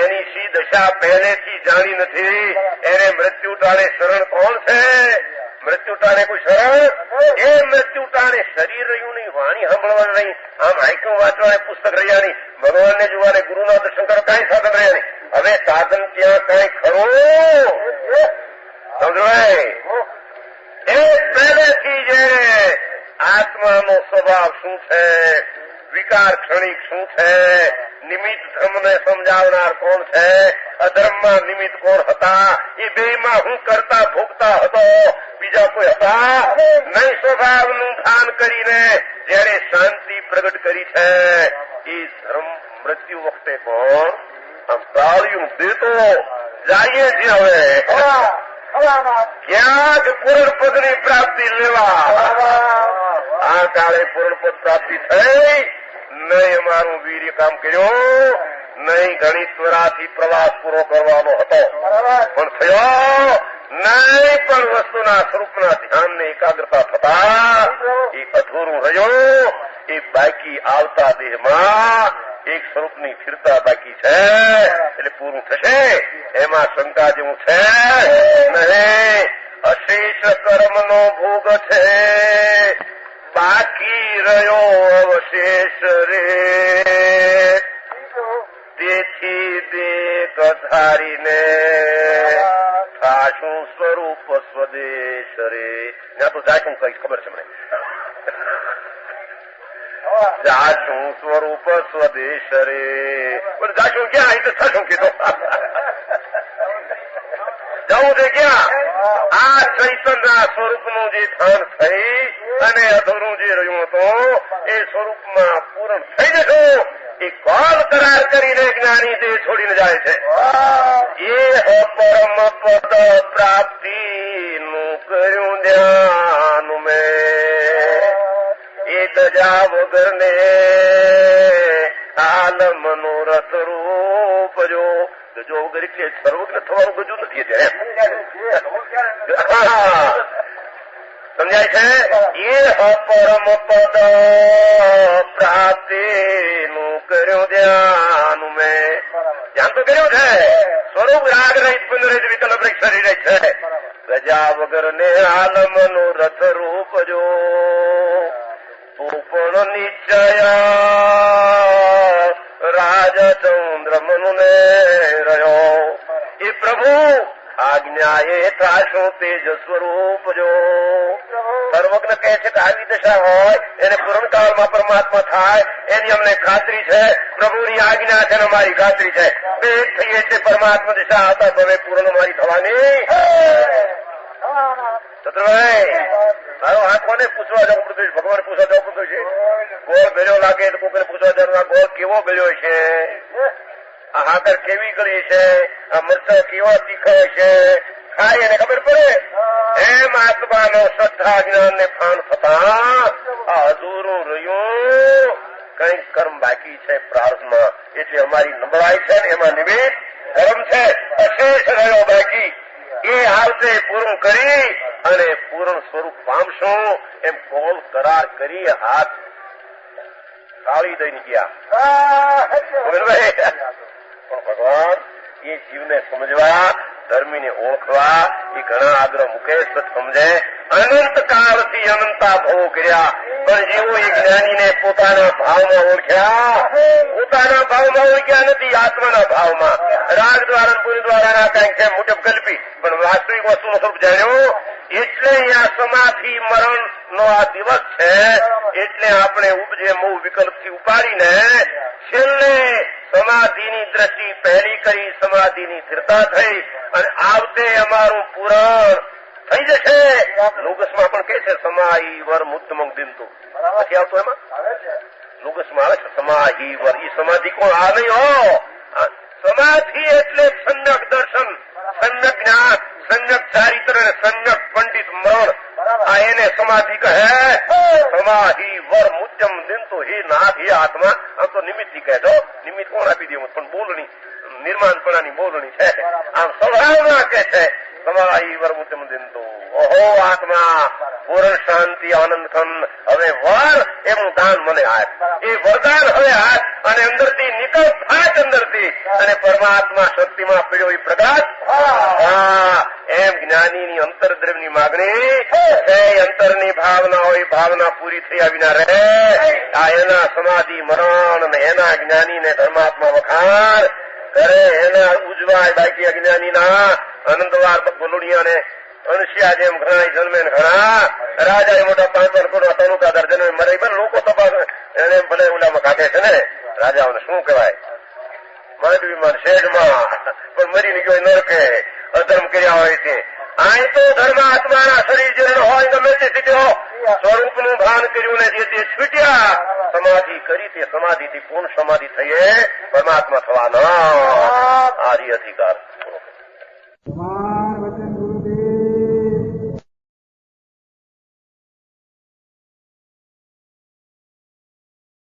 એની સી દશા પહેલેથી જાણી નથી. એને મૃત્યુ ટાણે શરણ કોણ છે? મૃત્યુ ટાણે કોઈ શરણ? એ મૃત્યુ ટાણે શરીર રહ્યું નહીં, વાણી સાંભળવાનું નહીં, આમ આંખું વાંચવાને પુસ્તક રહ્યા નહીં, ભગવાનને જોવાને ગુરુના દર્શન કરવા કાંઈ સાધન રહ્યા નહીં. હવે સાધન ત્યાં કાંઈ ખરું સમજવાય? એ પહેલેથી જે આત્માનો સ્વભાવ શું છે, વિકાર ક્ષણિક શું છે, નિમિત્ત ધર્મને સમજાવનાર કોણ છે, અધર્મમાં નિમિત્ત કોણ હતા, એ બેમાં હું કરતા ભોગતા હતો, બીજા કોઈ હતા નહીં. સ્વભાવનું ભાન કરીને જેને શાંતિ પ્રગટ કરી છે એ ધર્મ મૃત્યુ વખતે કોણ આમ તાળીયું દેતો જઈએ છીએ. હવે ક્યાંક પૂર્ણ પદની પ્રાપ્તિ લેવા આ કાળે પૂર્ણ પદ પ્રાપ્તિ થઈ નહીં. અમારું વીર્ય કામ કર્યું નહીં, ઘણી ત્વરાથી પ્રવાસ પૂરો કરવાનો હતો પણ થયો નહીં. પણ વસ્તુના સ્વરૂપના ધ્યાનને એકાગ્રતા થતા એ અધૂરું રહ્યું. એ બાકી આવતા દેહમાં એક સ્વરૂપની સ્થિરતા બાકી છે, એટલે પૂરું થશે. એમાં શંકા જેવું છે નહીં. અશેષ કર્મનો ભોગ છે, બાકી રહ્યો અવશેષ રે. તેથી દેખ ધારીને થાશું સ્વરૂપ સ્વદેશ રે. ત્યાં તો જાશું કઈશ ખબર છે મને. જાશું સ્વરૂપ સ્વદેશ રે. પણ જાશું ક્યાં? એ તો થશું કીધું. જવું છે ક્યાં? આ ચૈતનના સ્વરૂપનું જે ધન થઈ અને અધૂરું જે રહ્યું હતું એ સ્વરૂપમાં પૂર્ણ થઈ જશું. એ કોલ કરાર કરીને જ્ઞાની દેહ છોડીને જાય છે. એ પરમ પદ પ્રાપ્તિ નું કર્યું ધ્યાન મેં. એ ગજા વગર ને હાલ મનોરથ રૂપ જો. ગજો વગર એટલે સર્વજ્ઞ થવાનું ગજું નથી સમજાય છે. એ પરમ પદ પ્રાપ્તિ નું કર્યું ધ્યાન મેં. ધ્યાન તો કર્યું છે. સ્વરૂપ રાગ રહિત પુનઃ રહિત વિકલ્પ રહિત શરીર છે. ગજા વગર ને આલમનો રથ રૂપ જો. તું પણ નિશ્ચય રાજચંદ્ર મનુ ને રહ્યો. એ પ્રભુ આજ્ઞા એ થાશું તેજ સ્વરૂપ જો. સર્વજ્ઞ કહે છે કે આવી દશા હોય એને પૂર્ણકાળમાં પરમાત્મા થાય એની અમને ખાતરી છે. પ્રભુની આજ્ઞા છે ને અમારી ખાતરી છે. બે થઈએ છે પરમાત્મા દશા આવતા હવે પૂર્ણ મારી થવાની. ચતુરભાઈ મારો આ કોને પૂછવા જવું પડતું? ભગવાન પૂછવા જવું પડતું છે. ગોળ ગળ્યો લાગે તો કોઈને પૂછવા જવું આ ગોળ કેવો ગળ્યો છે, આ હાકર કેવી ગળી છે, આ મરચા કેવા તીખા છે, ખાય એને ખબર પડે. એમ આત્માનો શ્રદ્ધા જ્ઞાન ને ભાન થતા આ અધૂરું રહ્યું. કઈક કર્મ બાકી છે પ્રાર્થમાં, એટલે અમારી નબળાઈ છે ને એમાં નિમિત્ત કર્મ છે. અશેષ રહ્યો બાકી એ આવતે પૂરું કરી અને પૂર્ણ સ્વરૂપ પામશું એમ કોલ કરાર કરી હાથ તાળી દઈને ગયા. પણ ભગવાન એ જીવને સમજવા, ધર્મીને ઓળખવા એ ઘણા આગ્રહ મૂકે, સમજે. અનંત કાળથી અનંતા ભવો કર્યા પણ જેવો એ જ્ઞાનીને પોતાના ભાવમાં ઓળખ્યા. પોતાના ભાવમાં ઓળખ્યા નથી, આત્માના ભાવમાં. રાગ દ્વારા પુણ્ય દ્વારા કઈક છે મુજબ કલ્પી પણ વાસ્તવિક વસ્તુનું સ્વરૂપ જાણ્યું. એટલે અહીંયા સમાધિ મરણ નો આ દિવસ છે. એટલે આપણે ઉપજે મોહ વિકલ્પથી ઉપાડીને છેલ્લે સમાધિની દ્રષ્ટિ પહેલી કરી, સમાધિની સ્થિરતા થઈ અને આવતે અમારું પૂરણ થઈ જશે. લુગસમાં પણ કહે છે સમાહી વર મુત્તમંગ દિનતું. નથી આવતું એમાં? લુગસમાં આવે છે સમાહી વર. ઈ સમાધિ કોણ? આ નહીં હો. સમાધિ એટલે સમ્યક દર્શન, સમ્યક જ્ઞાન, સમ્યક ચારિત્ર અને સમ્યક પંડિત મરણ. આ એને સમાધિ કહે. સમાહિ વર મુત્યમ દિનતો. હે નાથ, હે આત્મા. આમ તો નિમિત્ત થી કહેજો. નિમિત્ત કોણ આપી દે? પણ બોલણી, નિર્માણપણાની બોલણી છે. આમ સ્વભાવમાં કે છે સમાહિ વર મુત્યમ દિનતો. ઓહો આત્મા, પૂર્ણ શાંતિ આનંદ ખંડ. હવે વર એનું દાન મને આપ. એ વરદાન હવે આપ અને અંદરથી નિકળ થાય અંદરથી અને પરમાત્મા શક્તિમાં પીડ્યો એ પ્રકાશ. હા, એમ જ્ઞાનીની અંતરદ્રવ્યની માગણી છે. અંતરની ભાવના હોય, ભાવના પૂરી થયા વિના રહે. આ એના સમાધિ મરણ અને એના જ્ઞાનીને ધર્માત્મા વખાણ કરે. એના ઉજવાય. બાકી અજ્ઞાનીના અનંતવાર બોલુડિયાને મનુષ્યા જેમ ઘણા જન્મે ઘણા રાજા મોટા 5 કરોડ તનુકા દર્જન મરે. પણ લોકો તપાસ એને ભલે ઓલામાં કાઢે છે ને. રાજાઓને શું કહેવાય? માંડવીમાં, શેડમાં, પણ મરીને ગયો નરકે. અધર્મ કર્યા હોય છે. અહીં તો ધર્માત્માના શરીર જીર્ણ હોય, ગમે તે સ્થિતિ સ્વરૂપનું ભાન કર્યું ને જે તે છૂટ્યા. સમાધિ કરી તે સમાધિથી પૂર્ણ સમાધિ થઈએ પરમાત્મા થવાના. આદિ અધિકાર.